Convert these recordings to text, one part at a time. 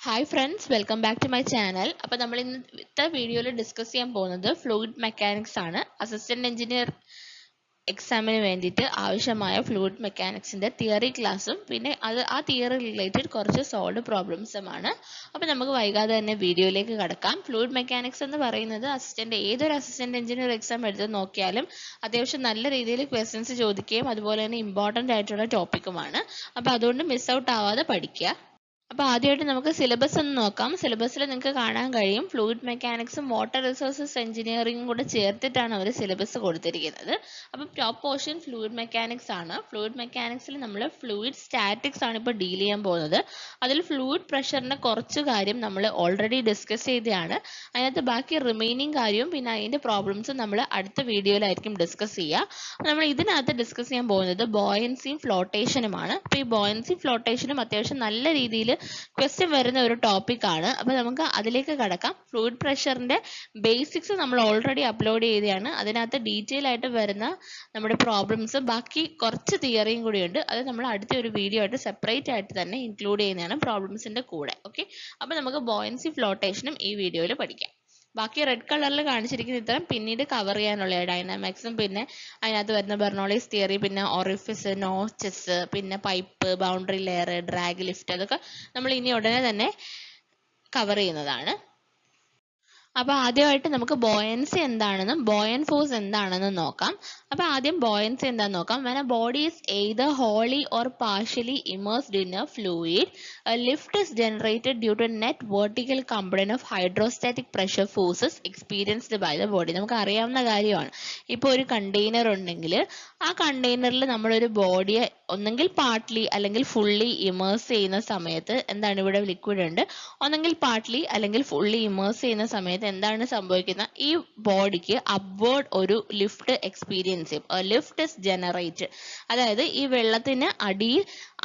Hi friends, welcome back to my channel. അപ്പോൾ നമ്മൾ ഇന്നത്തെ വീഡിയോയിൽ ഡിസ്കസ് ചെയ്യാൻ പോകുന്നത് ഫ്ലൂയിഡ് മെക്കാനിക്സ് ആണ്. അസിസ്റ്റന്റ് എഞ്ചിനീയർ എക്സാമിന് വേണ്ടിയിട്ട് ആവശ്യമായ ഫ്ലൂയിഡ് മെക്കാനിക്സിന്റെ തിയറി ക്ലാസ്സും പിന്നെ ആ തിയറി റിലേറ്റഡ് കുറച്ച് സോൾവ് പ്രോബ്ലംസുമാണ്. അപ്പോൾ നമുക്ക് വൈകാതെ തന്നെ വീഡിയോയിലേക്ക് കടക്കാം. ഫ്ലൂയിഡ് മെക്കാനിക്സ് എന്ന് പറയുന്നത് ഏതൊരു അസിസ്റ്റന്റ് എഞ്ചിനീയർ എക്സാം എടുത്ത് നോക്കിയാലും അത്യാവശ്യം നല്ല രീതിയിൽ ക്വസ്റ്റ്യൻസ് ചോദിക്കുകയും അതുപോലെ തന്നെ ഇമ്പോർട്ടൻ്റ് ആയിട്ടുള്ള ടോപ്പിക്കുമാണ്. അപ്പോൾ അതുകൊണ്ട് മിസ് ഔട്ട് ആവാതെ പഠിക്കുക. അപ്പോൾ ആദ്യമായിട്ട് നമുക്ക് സിലബസ് ഒന്ന് നോക്കാം. സിലബസിൽ നിങ്ങൾക്ക് കാണാൻ കഴിയും ഫ്ലൂയിഡ് മെക്കാനിക്സും വാട്ടർ റിസോഴ്സസ് എഞ്ചിനീയറിംഗും കൂടെ ചേർത്തിട്ടാണ് അവർ സിലബസ് കൊടുത്തിരിക്കുന്നത്. അപ്പോൾ ടോപ്പ് പോർഷൻ ഫ്ലൂയിഡ് മെക്കാനിക്സ് ആണ്. ഫ്ലൂയിഡ് മെക്കാനിക്സിൽ നമ്മൾ ഫ്ലൂയിഡ് സ്റ്റാറ്റിക്സ് ആണ് ഇപ്പോൾ ഡീൽ ചെയ്യാൻ പോകുന്നത്. അതിൽ ഫ്ലൂയിഡ് പ്രഷറിന്റെ കുറച്ച് കാര്യം നമ്മൾ ഓൾറെഡി ഡിസ്കസ് ചെയ്തതാണ്. അതിനകത്ത് ബാക്കി റിമൈനിങ് കാര്യവും പിന്നെ അതിന്റെ പ്രോബ്ലംസും നമ്മൾ അടുത്ത വീഡിയോയിലായിരിക്കും ഡിസ്കസ് ചെയ്യുക. നമ്മൾ ഇതിനകത്ത് ഡിസ്കസ് ചെയ്യാൻ പോകുന്നത് ബോയൻസിയും ഫ്ലോട്ടേഷനുമാണ്. അപ്പോൾ ഈ ബോയൻസിയും ഫ്ലോട്ടേഷനും അത്യാവശ്യം നല്ല രീതിയിൽ ക്വസ്റ്റ്യൻ വരുന്ന ഒരു ടോപ്പിക് ആണ്. അപ്പോൾ നമുക്ക് അതിലേക്ക് കടക്കാം. ഫ്ലൂയിഡ് പ്രഷറിന്റെ ബേസിക്സ് നമ്മൾ ഓൾറെഡി അപ്ലോഡ് ചെയ്തതാണ്. അതിനകത്ത് ഡീറ്റെയിൽ ആയിട്ട് വരുന്ന നമ്മുടെ പ്രോബ്ലംസ് ബാക്കി കുറച്ച് തിയറിയും കൂടിയുണ്ട്. അത് നമ്മൾ അടുത്ത ഒരു വീഡിയോ ആയിട്ട് സെപ്പറേറ്റ് ആയിട്ട് തന്നെ ഇൻക്ലൂഡ് ചെയ്യുന്നതാണ് പ്രോബ്ലംസിന്റെ കൂടെ. ഓക്കെ, അപ്പോൾ നമുക്ക് ബോയൻസി ഫ്ലോട്ടേഷനും ഈ വീഡിയോയിൽ പഠിക്കാം. ബാക്കി റെഡ് കളറിൽ കാണിച്ചിരിക്കുന്ന ഇത്തരം പിന്നീട് കവർ ചെയ്യാനുള്ള ഡൈനാമിക്സും പിന്നെ അതിനകത്ത് വരുന്ന ബെർണോളിസ് തിയറി പിന്നെ ഓറിഫിസ് നോച്ചസ് പിന്നെ pipe boundary layer drag lift അതൊക്കെ നമ്മൾ ഇനി ഉടനെ തന്നെ കവർ ചെയ്യുന്നതാണ്. അപ്പോൾ ആദ്യമായിട്ട് നമുക്ക് ബോയൻസി എന്താണെന്നും ബോയൻ ഫോഴ്സ് എന്താണെന്നും നോക്കാം. അപ്പോൾ ആദ്യം ബോയൻസി എന്താണെന്ന് നോക്കാം. when a body is either wholly or partially immersed in a fluid, a lift is generated due to net vertical component of hydrostatic pressure forces experienced by the body. നമുക്ക് അറിയാവുന്ന കാര്യമാണ്. ഇപ്പോൾ ഒരു കണ്ടെയ്നർ ഉണ്ടെങ്കിൽ ആ കണ്ടെയ്നറിൽ നമ്മളൊരു ബോഡിയെ ഒന്നെങ്കിൽ പാർട്ട്ലി അല്ലെങ്കിൽ ഫുള്ളി ഇമേഴ്സ് ചെയ്യുന്ന സമയത്ത് എന്താണ്, ഇവിടെ ലിക്വിഡ് ഉണ്ട്, ഒന്നെങ്കിൽ പാർട്ട്ലി അല്ലെങ്കിൽ ഫുള്ളി ഇമേഴ്സ് ചെയ്യുന്ന സമയത്ത് എന്താണ് സംഭവിക്കുന്നത്, ഈ ബോഡിക്ക് അപ്വേർഡ് ഒരു ലിഫ്റ്റ് എക്സ്പീരിയൻസ് ചെയ്യും. ലിഫ്റ്റ് ഇസ് ജനറേറ്റ്, അതായത് ഈ വെള്ളത്തിന്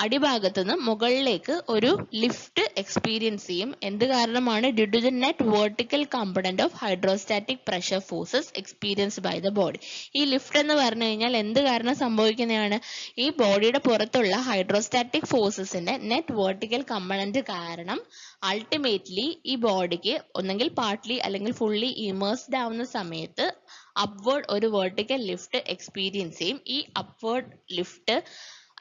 അടിഭാഗത്ത് നിന്ന് മുകളിലേക്ക് ഒരു ലിഫ്റ്റ് എക്സ്പീരിയൻസ് ചെയ്യും. എന്ത് കാരണമാണ്? Due to the net vertical component of hydrostatic pressure forces experienced by the body. ഈ ലിഫ്റ്റ് എന്ന് പറഞ്ഞു കഴിഞ്ഞാൽ എന്ത് കാരണം സംഭവിക്കുന്നതാണ്? ഈ ബോഡിയുടെ പുറത്തുള്ള ഹൈഡ്രോസ്റ്റാറ്റിക് ഫോഴ്സസിന്റെ നെറ്റ് വെർട്ടിക്കൽ കമ്പണന്റ് കാരണം അൾട്ടിമേറ്റ്ലി ഈ ബോഡിക്ക് ഒന്നെങ്കിൽ പാർട്ട്ലി അല്ലെങ്കിൽ ഫുള്ളി ഇമേഴ്സ്ഡ് ആവുന്ന സമയത്ത് അപ്വേർഡ് ഒരു വെർട്ടിക്കൽ ലിഫ്റ്റ് എക്സ്പീരിയൻസ് ചെയ്യും. ഈ അപ്വേർഡ് ലിഫ്റ്റ്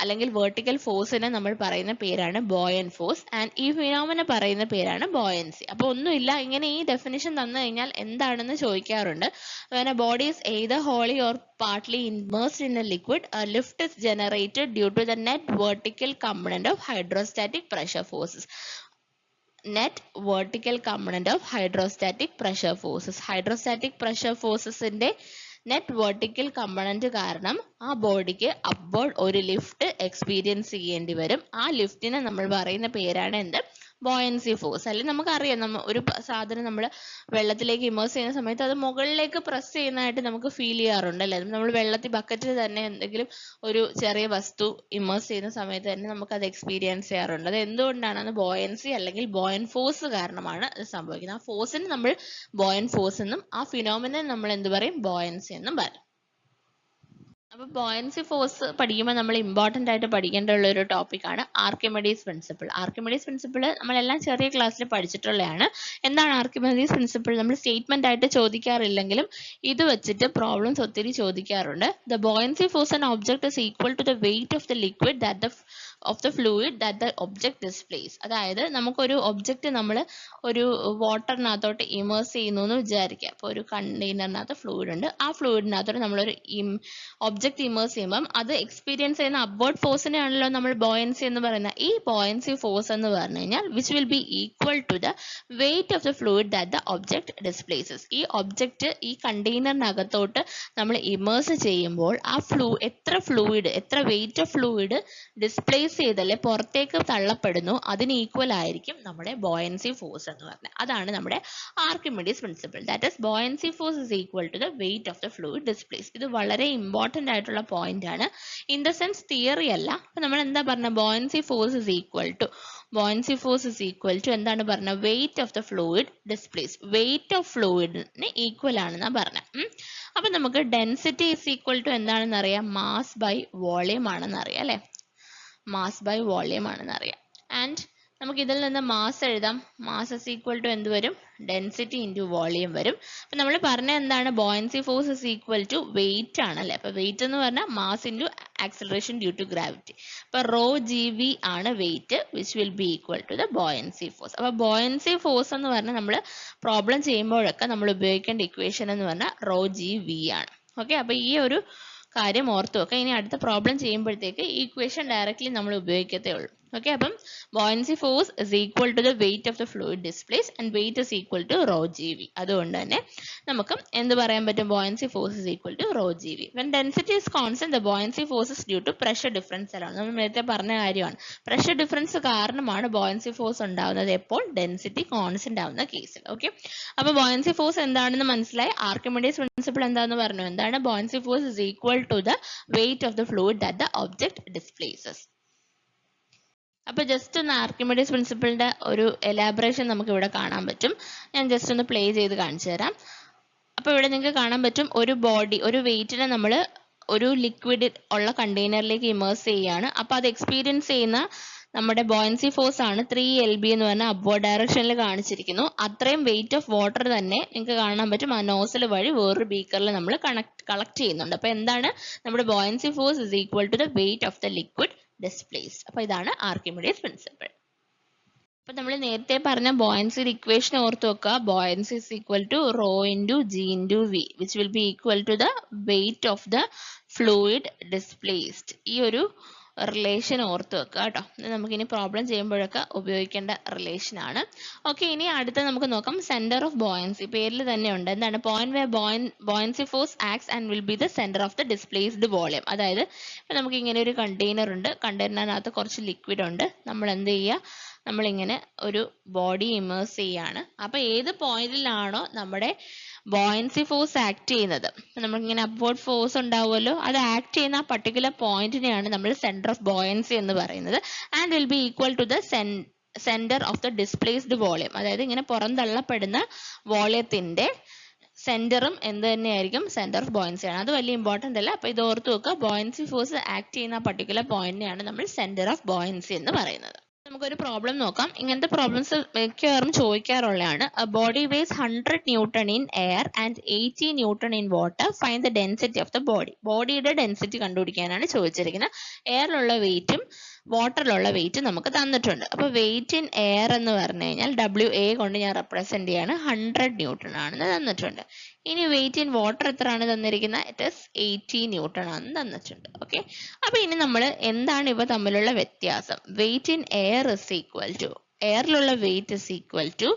അല്ലെങ്കിൽ വെർട്ടിക്കൽ ഫോഴ്സിനെ നമ്മൾ പറയുന്ന പേരാണ് ബോയൻ ഫോഴ്സ് ആൻഡ് ഈ ഫിനോമിന പറയുന്ന പേരാണ് ബോയൻസി. അപ്പോൾ ഒന്നുമില്ല, ഇങ്ങനെ ഈ ഡെഫിനിഷൻ തന്നു കഴിഞ്ഞാൽ എന്താണെന്ന് ചോദിക്കാറുണ്ട്. when a body is either wholly or partly immersed in a liquid, a lift is generated due to the net vertical component of hydrostatic pressure forces. net vertical component of hydrostatic pressure forces. hydrostatic pressure forces ന്റെ net vertical component കാരണം ആ ബോഡിക്ക് upward ഒരു lift experience ചെയ്യേണ്ടി വരും. ആ ലിഫ്റ്റിനെ നമ്മൾ പറയുന്ന പേരാണ് എന്ത്? Buoyancy force. അല്ലെങ്കിൽ നമുക്കറിയാം, ഒരു സാധനം നമ്മൾ വെള്ളത്തിലേക്ക് ഇമേഴ്സ് ചെയ്യുന്ന സമയത്ത് അത് മുകളിലേക്ക് പ്രസ് ചെയ്യുന്നതായിട്ട് നമുക്ക് ഫീൽ ചെയ്യാറുണ്ട് അല്ലേ? നമ്മൾ വെള്ളത്തിൽ ബക്കറ്റിൽ തന്നെ എന്തെങ്കിലും ഒരു ചെറിയ വസ്തു ഇമേഴ്സ് ചെയ്യുന്ന സമയത്ത് തന്നെ നമുക്ക് അത് എക്സ്പീരിയൻസ് ചെയ്യാറുണ്ട്. അത് എന്തുകൊണ്ടാണ്? അത് ബോയൻസി അല്ലെങ്കിൽ ബോയൻ ഫോഴ്സ് കാരണമാണ് അത് സംഭവിക്കുന്നത്. ആ ഫോഴ്സിന് നമ്മൾ ബോയൻ ഫോഴ്സ് എന്നും ആ ഫിനോമിനൻ നമ്മൾ എന്ത് പറയും? ബോയൻസി എന്നും പറയും. അപ്പോൾ ബോയൻസി ഫോഴ്സ് പഠിക്കുമ്പോൾ നമ്മൾ ഇമ്പോർട്ടൻ്റ് ആയിട്ട് പഠിക്കേണ്ട ഒരു ടോപ്പിക്കാണ് ആർക്കിമിഡീസ് പ്രിൻസിപ്പിൾ. ആർക്കിമിഡീസ് പ്രിൻസിപ്പിൾ നമ്മളെല്ലാം ചെറിയ ക്ലാസ്സിൽ പഠിച്ചിട്ടുള്ളതാണ്. എന്താണ് ആർക്കിമിഡീസ് പ്രിൻസിപ്പിൾ? നമ്മൾ സ്റ്റേറ്റ്മെന്റ് ആയിട്ട് ചോദിക്കാറില്ലെങ്കിലും ഇത് വെച്ചിട്ട് പ്രോബ്ലംസ് ഒത്തിരി ചോദിക്കാറുണ്ട്. The buoyancy force an object is equal to the weight of the liquid the fluid that the object displace. അതായത് നമുക്കൊരു ഒബ്ജക്റ്റ് നമ്മൾ ഒരു വാട്ടറിനകത്തോട്ട് ഇമേഴ്സ് ചെയ്യുന്നു എന്ന് വിചാരിക്കുക. അപ്പോൾ ഒരു കണ്ടെയ്നറിനകത്ത് ഫ്ലൂയിഡ് ഉണ്ട്. ആ ഫ്ലൂയിഡിനകത്തോട്ട് നമ്മളൊരു ഒബ്ജക്റ്റ് ഇമേഴ്സ് ചെയ്യുമ്പം അത് എക്സ്പീരിയൻസ് ചെയ്യുന്ന അപ്വേർഡ് ഫോഴ്സിനെയാണല്ലോ നമ്മൾ ബോയൻസി എന്ന് പറയുന്നത്. ഈ ബോയൻസി ഫോഴ്സ് എന്ന് പറഞ്ഞു കഴിഞ്ഞാൽ which will be equal to the weight of the fluid that the object displaces. ഈ ഒബ്ജക്റ്റ് ഈ കണ്ടെയ്നറിനകത്തോട്ട് നമ്മൾ ഇമേഴ്സ് ചെയ്യുമ്പോൾ ആ എത്ര വെയിറ്റ് ഓഫ് ഫ്ലൂയിഡ് ഡിസ്പ്ലേസ് ചെയ്തല്ലേ പുറത്തേക്ക് തള്ളപ്പെടുന്നു, അതിന് ഈക്വൽ ആയിരിക്കും നമ്മുടെ ബോയൻസി ഫോഴ്സ് എന്ന് പറഞ്ഞത്. അതാണ് നമ്മുടെ Archimedes principle. That is buoyancy force is equal to the weight of the fluid displace. ഇത് വളരെ ഇമ്പോർട്ടൻ്റ് ആയിട്ടുള്ള പോയിന്റ് ആണ്. ഇൻ ദ സെൻസ് തിയറി അല്ല. അപ്പൊ നമ്മൾ എന്താ പറഞ്ഞ? Buoyancy force is equal to എന്താണ് പറഞ്ഞ? Weight of the fluid displace. Weight of ഫ്ലൂയിഡിന് ഈക്വൽ ആണെന്നാ പറഞ്ഞ. അപ്പൊ നമുക്ക് ഡെൻസിറ്റി ഇസ് ഈക്വൽ ടു എന്താണെന്ന് അറിയാം? മാസ് ബൈ വോളിയം ആണെന്ന് അറിയാം അല്ലെ? മാസ് ബൈ വോളിയം ആണെന്ന് അറിയാം. ആൻഡ് നമുക്ക് ഇതിൽ നിന്ന് മാസ് എഴുതാം. മാസ് ഇസ് ഈക്വൽ ടു എന്ത് വരും? ഡെൻസിറ്റി ഇൻറ്റു വോളിയം വരും. അപ്പം നമ്മൾ പറഞ്ഞ എന്താണ്? Buoyancy force is equal to weight ആണ് അല്ലേ. അപ്പോൾ വെയിറ്റ് എന്ന് പറഞ്ഞാൽ mass into acceleration due to gravity. അപ്പോൾ റോ ജി വി ആണ് weight, which will be equal to the buoyancy force. അപ്പോൾ ബോയൻസി ഫോഴ്സ് എന്ന് പറഞ്ഞാൽ നമ്മൾ പ്രോബ്ലം ചെയ്യുമ്പോഴൊക്കെ നമ്മൾ ഉപയോഗിക്കേണ്ട ഇക്വേഷൻ എന്ന് പറഞ്ഞാൽ റോ ജി വി ആണ്. ഓക്കെ, അപ്പോൾ ഈ ഒരു കാര്യം ഓർത്തു വെക്കുക. ഇനി അടുത്ത പ്രോബ്ലം ചെയ്യുമ്പോഴത്തേക്ക് ഈ ഇക്വേഷൻ ഡയറക്റ്റ്ലി നമ്മൾ ഉപയോഗിക്കത്തേ ഉള്ളൂ. ഓക്കെ, അപ്പം buoyancy force is equal to the weight of the fluid displace and weight is equal to rho G V. അതുകൊണ്ട് തന്നെ നമുക്ക് എന്ത് പറയാൻ പറ്റും? Buoyancy force is equal to rho G V. When density is constant the buoyancy force is due to pressure ഡിഫറൻസിലാണ്. നമ്മൾ നേരത്തെ പറഞ്ഞ കാര്യമാണ്. പ്രഷർ ഡിഫറൻസ് കാരണമാണ് ബോയൻസി ഫോഴ്സ് ഉണ്ടാവുന്നത് എപ്പോൾ? ഡെൻസിറ്റി കോൺസ്റ്റന്റ് ആവുന്ന കേസിൽ. ഓക്കെ, അപ്പൊ ബോയൻസി ഫോഴ്സ് എന്താണെന്ന് മനസ്സിലായി. ആർക്കിമിഡീസ് പ്രിൻസിപ്പിൾ എന്താണെന്ന് പറഞ്ഞു. എന്താണ്? Buoyancy force is equal to the weight of the fluid that the object displaces. അപ്പൊ ജസ്റ്റ് ഒന്ന് ആർക്കിമിഡീസ് പ്രിൻസിപ്പിളിന്റെ ഒരു എലാബറേഷൻ നമുക്ക് ഇവിടെ കാണാൻ പറ്റും. ഞാൻ ജസ്റ്റ് ഒന്ന് പ്ലേ ചെയ്ത് കാണിച്ചു തരാം. അപ്പൊ ഇവിടെ നിങ്ങൾക്ക് കാണാൻ പറ്റും, ഒരു ബോഡി, ഒരു വെയിറ്റിനെ നമ്മൾ ഒരു ലിക്വിഡ് ഉള്ള കണ്ടെയ്നറിലേക്ക് ഇമേഴ്സ് ചെയ്യാണ്. അപ്പൊ അത് എക്സ്പീരിയൻസ് ചെയ്യുന്ന നമ്മുടെ ബോയൻസി ഫോഴ്സ് ആണ് 3 lb എന്ന് പറഞ്ഞാൽ അപ്വേർഡ് ഡയറക്ഷനിൽ കാണിച്ചിരിക്കുന്നു. അത്രയും വെയിറ്റ് ഓഫ് വാട്ടർ തന്നെ നിങ്ങൾക്ക് കാണാൻ പറ്റും ആ നോസിൽ വഴി വേറൊരു ബീക്കറിൽ നമ്മൾ കളക്ട് ചെയ്യുന്നുണ്ട്. അപ്പൊ എന്താണ്? നമ്മുടെ buoyancy force is equal to the weight of the liquid displaced. അപ്പൊ ഇതാണ് ആർക്കിമിഡീസ് പ്രിൻസിപ്പിൾ. അപ്പൊ നമ്മൾ നേരത്തെ പറഞ്ഞ ബോയൻസി ഇക്വേഷൻ ഓർത്ത് വെക്കുക. Buoyancy is equal to rho into G into V, which will be equal to the weight of the fluid displaced. ഈ ഒരു റിലേഷൻ ഓർത്ത് വെക്കുക കേട്ടോ. ഇത് നമുക്കിനി പ്രോബ്ലം ചെയ്യുമ്പോഴൊക്കെ ഉപയോഗിക്കേണ്ട റിലേഷൻ ആണ്. ഓക്കെ, ഇനി അടുത്ത നമുക്ക് നോക്കാം സെന്റർ ഓഫ് ബോയൻസി. പേരിൽ തന്നെ ഉണ്ട്. എന്താണ്? Point way buoyancy force acts and will B the centre of the displaced volume. അതായത് ഇപ്പൊ നമുക്ക് ഇങ്ങനെ ഒരു കണ്ടെയ്നർ ഉണ്ട്. കണ്ടെയ്നറിനകത്ത് കുറച്ച് ലിക്വിഡ് ഉണ്ട്. നമ്മൾ എന്ത് ചെയ്യുക? നമ്മളിങ്ങനെ ഒരു ബോഡി ഇമേഴ്സ് ചെയ്യാണ്. അപ്പൊ ഏത് പോയിന്റിലാണോ നമ്മുടെ ബോയൻസി ഫോഴ്സ് ആക്ട് ചെയ്യുന്നത്, നമ്മളിങ്ങനെ അപ്വേർഡ് ഫോഴ്സ് ഉണ്ടാവുമല്ലോ, അത് ആക്ട് ചെയ്യുന്ന ആ പർട്ടിക്കുലർ പോയിന്റിനെയാണ് നമ്മൾ സെന്റർ ഓഫ് ബോയൻസി എന്ന് പറയുന്നത്. And will be equal to the centre of the displaced volume. അതായത് ഇങ്ങനെ പുറന്തള്ളപ്പെടുന്ന വോളിയത്തിന്റെ സെന്ററും എന്ത് തന്നെയായിരിക്കും? സെന്റർ ഓഫ് ബോയൻസി ആണ്. അത് വലിയ ഇമ്പോർട്ടന്റ് അല്ല. അപ്പൊ ഇത് ഓർത്ത് വെക്കുക. ബോയൻസി ഫോഴ്സ് ആക്ട് ചെയ്യുന്ന പർട്ടിക്കുലർ പോയിന്റിനെയാണ് നമ്മൾ സെന്റർ ഓഫ് ബോയൻസി എന്ന് പറയുന്നത്. നമുക്കൊരു പ്രോബ്ലം നോക്കാം. ഇങ്ങനത്തെ പ്രോബ്ലംസ് മിക്കവാറും ചോദിക്കാറുള്ളതാണ്. Body weighs 100 newton in air and 80 newton in water. Find the density of the body. ബോഡിയുടെ ഡെൻസിറ്റി കണ്ടുപിടിക്കാനാണ് ചോദിച്ചിരിക്കുന്നത്. എയറിലുള്ള വെയിറ്റും വാട്ടറിലുള്ള വെയിറ്റ് നമുക്ക് തന്നിട്ടുണ്ട്. അപ്പൊ വെയിറ്റ് ഇൻ എയർ എന്ന് പറഞ്ഞു കഴിഞ്ഞാൽ WA കൊണ്ട് ഞാൻ റെപ്രസെന്റ് ചെയ്യാണ്. 100 ന്യൂട്ടൺ ആണെന്ന് തന്നിട്ടുണ്ട്. ഇനി വെയിറ്റ് ഇൻ വാട്ടർ എത്രയാണ് തന്നിരിക്കുന്നത്? ഇറ്റ് ഈസ് 80 ന്യൂട്ടൺ ആണെന്ന് തന്നിട്ടുണ്ട്. ഓക്കെ, അപ്പൊ ഇനി നമ്മൾ എന്താണ് ഇവ തമ്മിലുള്ള വ്യത്യാസം? Weight in air is equal to, എയറിലുള്ള weight is equal to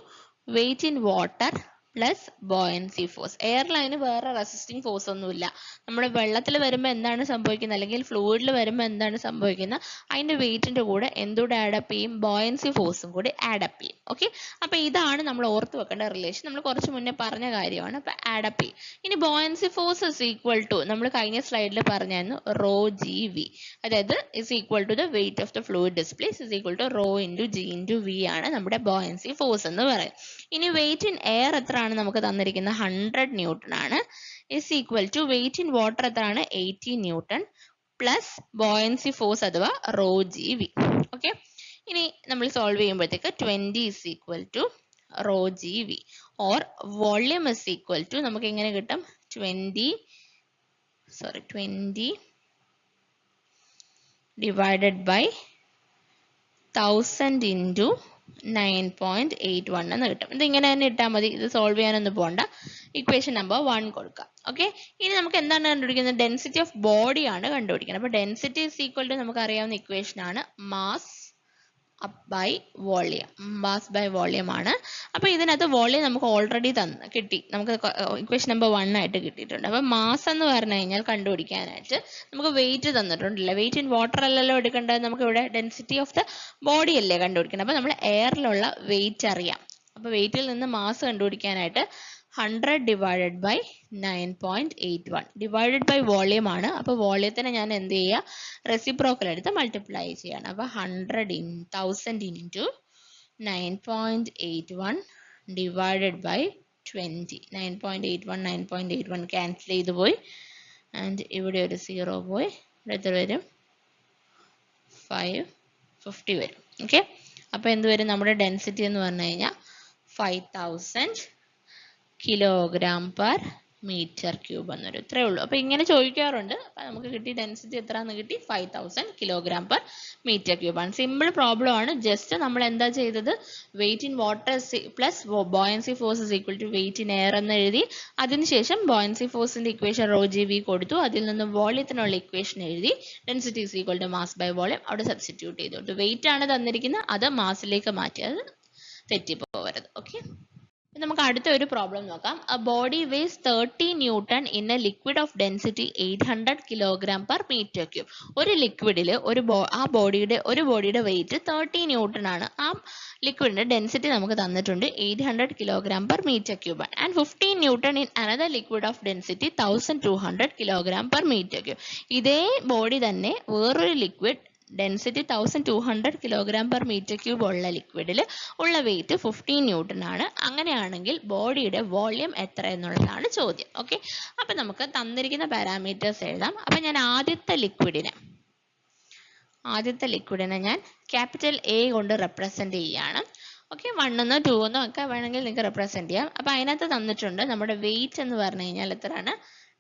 weight in water plus buoyancy force. എയറിൽ അതിന് വേറെ റെസിസ്റ്റിംഗ് ഫോഴ്സ് ഒന്നുമില്ല. നമ്മുടെ വെള്ളത്തിൽ വരുമ്പോൾ എന്താണ് സംഭവിക്കുന്നത്, അല്ലെങ്കിൽ ഫ്ലൂയിഡിൽ വരുമ്പോൾ എന്താണ് സംഭവിക്കുന്നത്? അതിന്റെ വെയിറ്റിന്റെ കൂടെ എന്തുകൂടെ ആഡപ്പ് ചെയ്യും? ബോയൻസി ഫോഴ്സും കൂടി ആഡപ്പ് ചെയ്യും. ഓക്കെ, അപ്പൊ ഇതാണ് നമ്മൾ ഓർത്ത് വെക്കേണ്ട റിലേഷൻ. നമ്മൾ കുറച്ച് മുന്നേ പറഞ്ഞ കാര്യമാണ്. അപ്പൊ ആഡപ്പ് ചെയ്യും. ഇനി buoyancy force is equal to, നമ്മൾ കഴിഞ്ഞ സ്ലൈഡിൽ പറഞ്ഞായിരുന്നു, റോ ജി വി. അതായത് is equal to the weight of the fluid displace is equal to rho into G into V ആണ് നമ്മുടെ ബോയൻസി ഫോഴ്സ് എന്ന് പറയും. ഇനി വെയിറ്റ് ഇൻ എയർ എത്രയാണ് നമുക്ക് തന്നിരിക്കുന്നത്? 100 ന്യൂട്ടൺ ആണ്. Is equal to weight in water എത്രയാണ്? 80 ന്യൂട്ടൺ പ്ലസ് ബോയൻസി ഫോഴ്സ് അഥവാ റോ ജി വി. ഓക്കെ, ഇനി നമ്മൾ സോൾവ് ചെയ്യുമ്പോഴത്തേക്ക് 20 is equal to rho G V or volume is equal to, നമുക്ക് എങ്ങനെ കിട്ടും? 20 ഡിവൈഡഡ് ബൈ 1000 ഇൻറ്റു 9.81 എന്ന് കിട്ടും. ഇത് ഇങ്ങനെ തന്നെ ഇട്ടാൽ മതി. ഇത് സോൾവ് ചെയ്യാനൊന്നും പോകണ്ട. ഇക്വേഷൻ നമ്പർ 1 കൊടുക്കാം. ഓക്കെ, ഇനി നമുക്ക് എന്താണ് കണ്ടുപിടിക്കുന്നത്? ഡെൻസിറ്റി ഓഫ് ബോഡി ആണ് കണ്ടുപിടിക്കുന്നത്. അപ്പൊ ഡെൻസിറ്റി ഇസ് ഈക്വൽ ടു നമുക്ക് അറിയാവുന്ന ഇക്വേഷൻ ആണ് mass by volume. Mass by volume ആണ്. അപ്പൊ ഇതിനകത്ത് വോളിയം നമുക്ക് ഓൾറെഡി കിട്ടി. നമുക്ക് ഇക്വേഷൻ നമ്പർ 1 ആയിട്ട് കിട്ടിയിട്ടുണ്ട്. അപ്പൊ മാസ് എന്ന് പറഞ്ഞു കഴിഞ്ഞാൽ കണ്ടുപിടിക്കാനായിട്ട് നമുക്ക് വെയിറ്റ് തന്നിട്ടുണ്ടല്ലോ. വെയിറ്റ് ഇൻ വാട്ടർ അല്ലല്ലോ എടുക്കേണ്ടത്, നമുക്ക് ഇവിടെ ഡെൻസിറ്റി ഓഫ് ദ ബോഡി അല്ലേ കണ്ടുപിടിക്കണം. അപ്പൊ നമ്മൾ എയറിലുള്ള വെയിറ്റ് അറിയാം. അപ്പൊ വെയിറ്റിൽ നിന്ന് മാസ് കണ്ടുപിടിക്കാനായിട്ട് 100 divided by 9.81 divided by volume ആണ്. അപ്പൊ വോളിയത്തിനെ ഞാൻ എന്ത് ചെയ്യുക? റെസിപ്രോക്കൽ എടുത്ത് മൾട്ടിപ്ലൈ ചെയ്യാണ്. അപ്പൊ 1000 ഇൻറ്റു 9.81 ഡിവൈഡഡ് ബൈ 20. 9.81 ക്യാൻസൽ ചെയ്ത് പോയി. ആൻഡ് ഇവിടെ ഒരു 0 പോയി. ഇവിടെ എത്ര വരും? 550 വരും. ഓക്കെ, അപ്പോൾ എന്ത് വരും? നമ്മുടെ ഡെൻസിറ്റി എന്ന് പറഞ്ഞു കഴിഞ്ഞാൽ 5000 കിലോഗ്രാം പെർ മീറ്റർ ക്യൂബ് എന്നൊരു ഇത്രേ ഉള്ളൂ. അപ്പോൾ ഇങ്ങനെ ചോദിക്കാറുണ്ട്. അപ്പോൾ നമുക്ക് കിട്ടി ഡെൻസിറ്റി എത്രയാണെന്ന് കിട്ടി? 5000 കിലോഗ്രാം പെർ മീറ്റർ ക്യൂബ് ആണ്. സിമ്പിൾ പ്രോബ്ലം ആണ്. ജസ്റ്റ് നമ്മൾ എന്താ ചെയ്തത്? Weight in water plus buoyancy force is equal to weight in air എന്ന് എഴുതി. അതിനുശേഷം ബോയൻസി ഫോഴ്സിന്റെ ഇക്വേഷൻ റോ ജി വി കൊടുത്തു. അതിൽ നിന്ന് വോളിയത്തിനുള്ള ഇക്വേഷൻ എഴുതി. Density is equal to mass by volume അവിടെ സബ്സ്റ്റിറ്റ്യൂട്ട് ചെയ്തു. വെയിറ്റ് ആണ് തന്നിരിക്കുന്നത്, അത് മാസിലേക്ക് മാറ്റി, അത് തെറ്റിപ്പോകരുത്. ഓക്കെ, നമുക്ക് അടുത്ത ഒരു പ്രോബ്ലം നോക്കാം. A body weighs 30 newton in a liquid of density 800 kilogram per metre cube. ഒരു ലിക്വിഡിൽ ആ ബോഡിയുടെ വെയിറ്റ് 30 ന്യൂട്ടൺ ആണ്. ആ ലിക്വിഡിന്റെ ഡെൻസിറ്റി നമുക്ക് തന്നിട്ടുണ്ട് 800 കിലോഗ്രാം പെർ മീറ്റർ ക്യൂബ് ആണ്. And 15 newton in another liquid of density 1200 kilogram per metre cube. ഇതേ ബോഡി തന്നെ വേറൊരു liquid density 1200 kilogram per metre cube ഉള്ള ലിക്വിഡിൽ ഉള്ള വെയിറ്റ് 15 ന്യൂട്ടൺ ആണ്. അങ്ങനെയാണെങ്കിൽ ബോഡിയുടെ വോളിയം എത്ര എന്നുള്ളതാണ് ചോദ്യം. ഓക്കെ, അപ്പൊ നമുക്ക് തന്നിരിക്കുന്ന പാരാമീറ്റേഴ്സ് എഴുതാം. അപ്പൊ ഞാൻ ആദ്യത്തെ ലിക്വിഡിനെ ഞാൻ ക്യാപിറ്റൽ എ കൊണ്ട് റെപ്രസെന്റ് ചെയ്യാണ്. ഓക്കെ, 1 എന്നോ 2 എന്നോ ഒക്കെ വേണമെങ്കിൽ നിങ്ങൾക്ക് റെപ്രസെന്റ് ചെയ്യാം. അപ്പൊ അതിനകത്ത് തന്നിട്ടുണ്ട് നമ്മുടെ വെയിറ്റ് എന്ന് പറഞ്ഞു കഴിഞ്ഞാൽ എത്രയാണ്?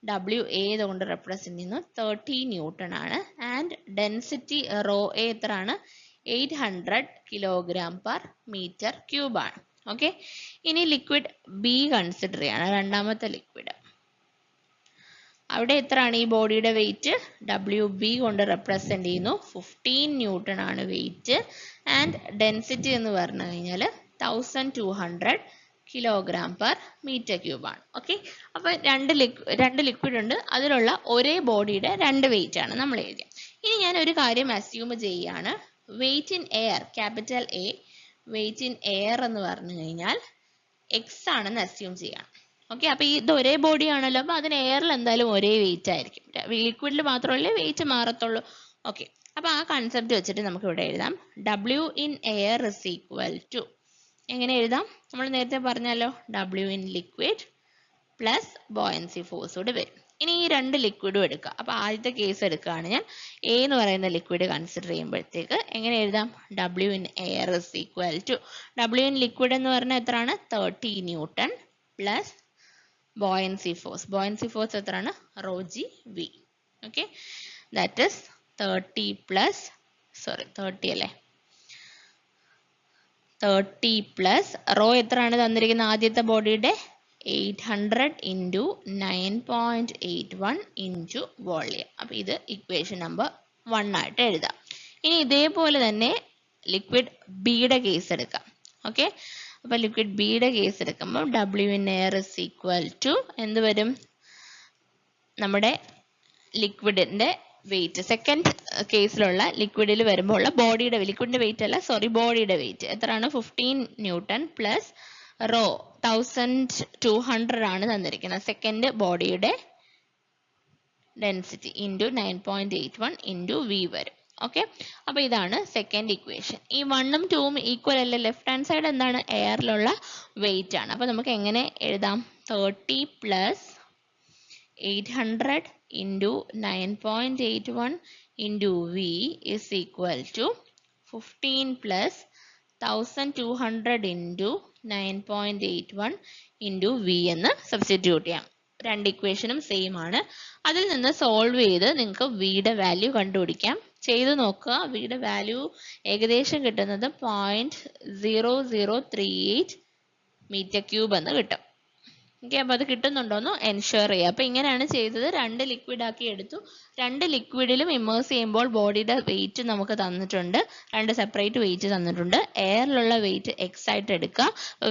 W A കൊണ്ട് റെപ്രസെന്റ് ചെയ്യുന്നു 30 ന്യൂട്ടൺ ആണ്. ആൻഡ് ഡെൻസിറ്റി റോ എ എത്രയാണ്? 800 കിലോഗ്രാം പെർ മീറ്റർ ക്യൂബ് ആണ്. ഓക്കെ, ഇനി ലിക്വിഡ് ബി കൺസിഡർ ചെയ്യാണ്, രണ്ടാമത്തെ ലിക്വിഡ്. അവിടെ എത്രയാണ് ഈ ബോഡിയുടെ വെയിറ്റ്? WB കൊണ്ട് റെപ്രസെന്റ് ചെയ്യുന്നു 15 ന്യൂട്ടൺ ആണ് വെയിറ്റ്. ആൻഡ് ഡെൻസിറ്റി എന്ന് പറഞ്ഞു കഴിഞ്ഞാൽ 1200 കിലോഗ്രാം പെർ മീറ്റർ ക്യൂബ് ആണ്. ഓക്കെ, അപ്പൊ രണ്ട് ലിക്വിഡ് ഉണ്ട്, അതിലുള്ള ഒരേ ബോഡിയുടെ രണ്ട് വെയിറ്റ് ആണ് നമ്മൾ എഴുതിയത്. ഇനി ഞാൻ ഒരു കാര്യം അസ്യൂം ചെയ്യാണ്. Weight in air, capital A, weight in air എന്ന് പറഞ്ഞു കഴിഞ്ഞാൽ എക്സ് ആണെന്ന് അസ്യൂം ചെയ്യണം. ഓക്കെ, അപ്പൊ ഇത് ഒരേ ബോഡി ആണല്ലോ, അപ്പൊ അതിന് എയറിൽ എന്തായാലും ഒരേ വെയിറ്റ് ആയിരിക്കും. ലിക്വിഡിൽ മാത്രമല്ലേ വെയിറ്റ് മാറത്തുള്ളൂ. ഓക്കെ, അപ്പൊ ആ കൺസെപ്റ്റ് വെച്ചിട്ട് നമുക്ക് ഇവിടെ എഴുതാം. W in air is equal to, എങ്ങനെ എഴുതാം? നമ്മൾ നേരത്തെ പറഞ്ഞല്ലോ, W in liquid plus buoyancy force കൂടെ വരും. ഇനി ഈ രണ്ട് ലിക്വിഡും എടുക്കുക. അപ്പൊ ആദ്യത്തെ കേസ് എടുക്കുകയാണ് ഞാൻ. എ എന്ന് പറയുന്ന ലിക്വിഡ് കൺസിഡർ ചെയ്യുമ്പോഴത്തേക്ക് എങ്ങനെ എഴുതാം? W in air is equal to, W in liquid എന്ന് പറഞ്ഞാൽ എത്രയാണ്? 30 ന്യൂട്ടൺ പ്ലസ് ബോയൻസി ഫോഴ്സ് എത്രയാണ്? Rho G V. Okay, that is 30 അല്ലേ, 30 പ്ലസ് റോ എത്രയാണ് തന്നിരിക്കുന്നത്? ആദ്യത്തെ ബോഡിയുടെ 800 ഇൻറ്റു 9.81 ഇൻറ്റു വോളിയം. അപ്പൊ ഇത് ഇക്വേഷൻ നമ്പർ 1 ആയിട്ട് എഴുതാം. ഇനി ഇതേപോലെ തന്നെ ലിക്വിഡ് ബിയുടെ കേസ് എടുക്കാം. ഓക്കെ, അപ്പൊ ലിക്വിഡ് ബിയുടെ കേസ് എടുക്കുമ്പോൾ W in air is equal to എന്ത് വരും? നമ്മുടെ ലിക്വിഡിന്റെ വെയിറ്റ്, സെക്കൻഡ് കേസിലുള്ള ലിക്വിഡിൽ വരുമ്പോൾ ഉള്ള ബോഡിയുടെ ലിക്വിഡിന്റെ വെയിറ്റ് അല്ല, സോറി, ബോഡിയുടെ വെയിറ്റ് എത്രയാണ്? 15 ന്യൂട്ടൺ പ്ലസ് റോ 1200 ആണ് തന്നിരിക്കുന്നത്. സെക്കൻഡ് ബോഡിയുടെ ഡെൻസിറ്റി ഇൻറ്റു 9.81 ഇൻറ്റു വി വരും. ഓക്കെ, അപ്പൊ ഇതാണ് സെക്കൻഡ് ഇക്വേഷൻ. ഈ 1ഉം 2ഉം ഈക്വൽ അല്ലേ? ലെഫ്റ്റ് ഹാൻഡ് സൈഡ് എന്താണ്? എയറിലുള്ള വെയിറ്റ് ആണ്. അപ്പൊ നമുക്ക് എങ്ങനെ എഴുതാം? 30 plus 800 into 9.81 into V is equal to 15 plus 1200 into 9.81 into V എന്ന് സബ്സ്റ്റിറ്റ്യൂട്ട് ചെയ്യാം. രണ്ട് ഇക്വേഷനും സെയിം ആണ്. അതിൽ നിന്ന് സോൾവ് ചെയ്ത് നിങ്ങൾക്ക് വിയുടെ വാല്യൂ കണ്ടുപിടിക്കാം. ചെയ്ത് നോക്കുക. വിയുടെ വാല്യൂ ഏകദേശം കിട്ടുന്നത് 0.0038 മീറ്റർ ക്യൂബ് എന്ന് കിട്ടും. ഓക്കെ, അപ്പൊ അത് കിട്ടുന്നുണ്ടോന്ന് എൻഷുർ ചെയ്യുക. അപ്പൊ ഇങ്ങനെയാണ് ചെയ്തത്. രണ്ട് ലിക്വിഡ് ആക്കി എടുത്തു. രണ്ട് ലിക്വിഡിലും ഇമേഴ്സ് ചെയ്യുമ്പോൾ ബോഡിയുടെ വെയിറ്റ് നമുക്ക് തന്നിട്ടുണ്ട്, രണ്ട് സെപ്പറേറ്റ് വെയിറ്റ് തന്നിട്ടുണ്ട്. എയറിലുള്ള വെയിറ്റ് എക്സ് ആയിട്ട് എടുക്കുക.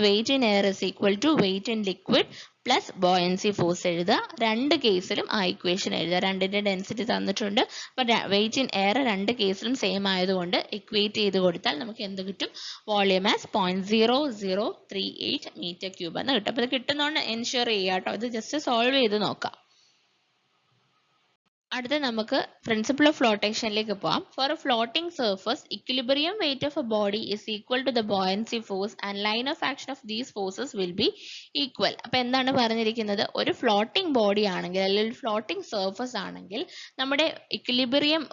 Weight in air is equal to weight in liquid plus buoyancy force എഴുതുക. രണ്ട് കേസിലും ആ ഇക്വേഷൻ എഴുതുക. രണ്ടിന്റെ ഡെൻസിറ്റി തന്നിട്ടുണ്ട്. അപ്പൊ വെയിറ്റ് ഇൻ എയർ രണ്ട് കേസിലും സെയിം ആയതുകൊണ്ട് ഇക്വേറ്റ് ചെയ്ത് കൊടുത്താൽ നമുക്ക് എന്ത് കിട്ടും? വോളിയം ആസ് 0.0038 മീറ്റർ ക്യൂബ് എന്ന് കിട്ടും. അപ്പൊ ഇത് കിട്ടുന്നതുകൊണ്ട് എൻഷുർ ചെയ്യുക കേട്ടോ. ഇത് ജസ്റ്റ് സോൾവ് ചെയ്ത് നോക്കാം. അടുത്ത നമുക്ക് പ്രിൻസിപ്പിൾ ഓഫ് ഫ്ലോട്ടേഷനിലേക്ക് പോവാം. For a floating surface, equilibrium weight of a body is equal to the buoyancy force and line of action of these forces will be equal. അപ്പൊ എന്താണ് പറഞ്ഞിരിക്കുന്നത്? ഒരു ഫ്ലോട്ടിംഗ് ബോഡി ആണെങ്കിൽ അല്ലെങ്കിൽ ഫ്ലോട്ടിംഗ് സർഫസ് ആണെങ്കിൽ നമ്മുടെ ഇക്വിലിബ്രിയം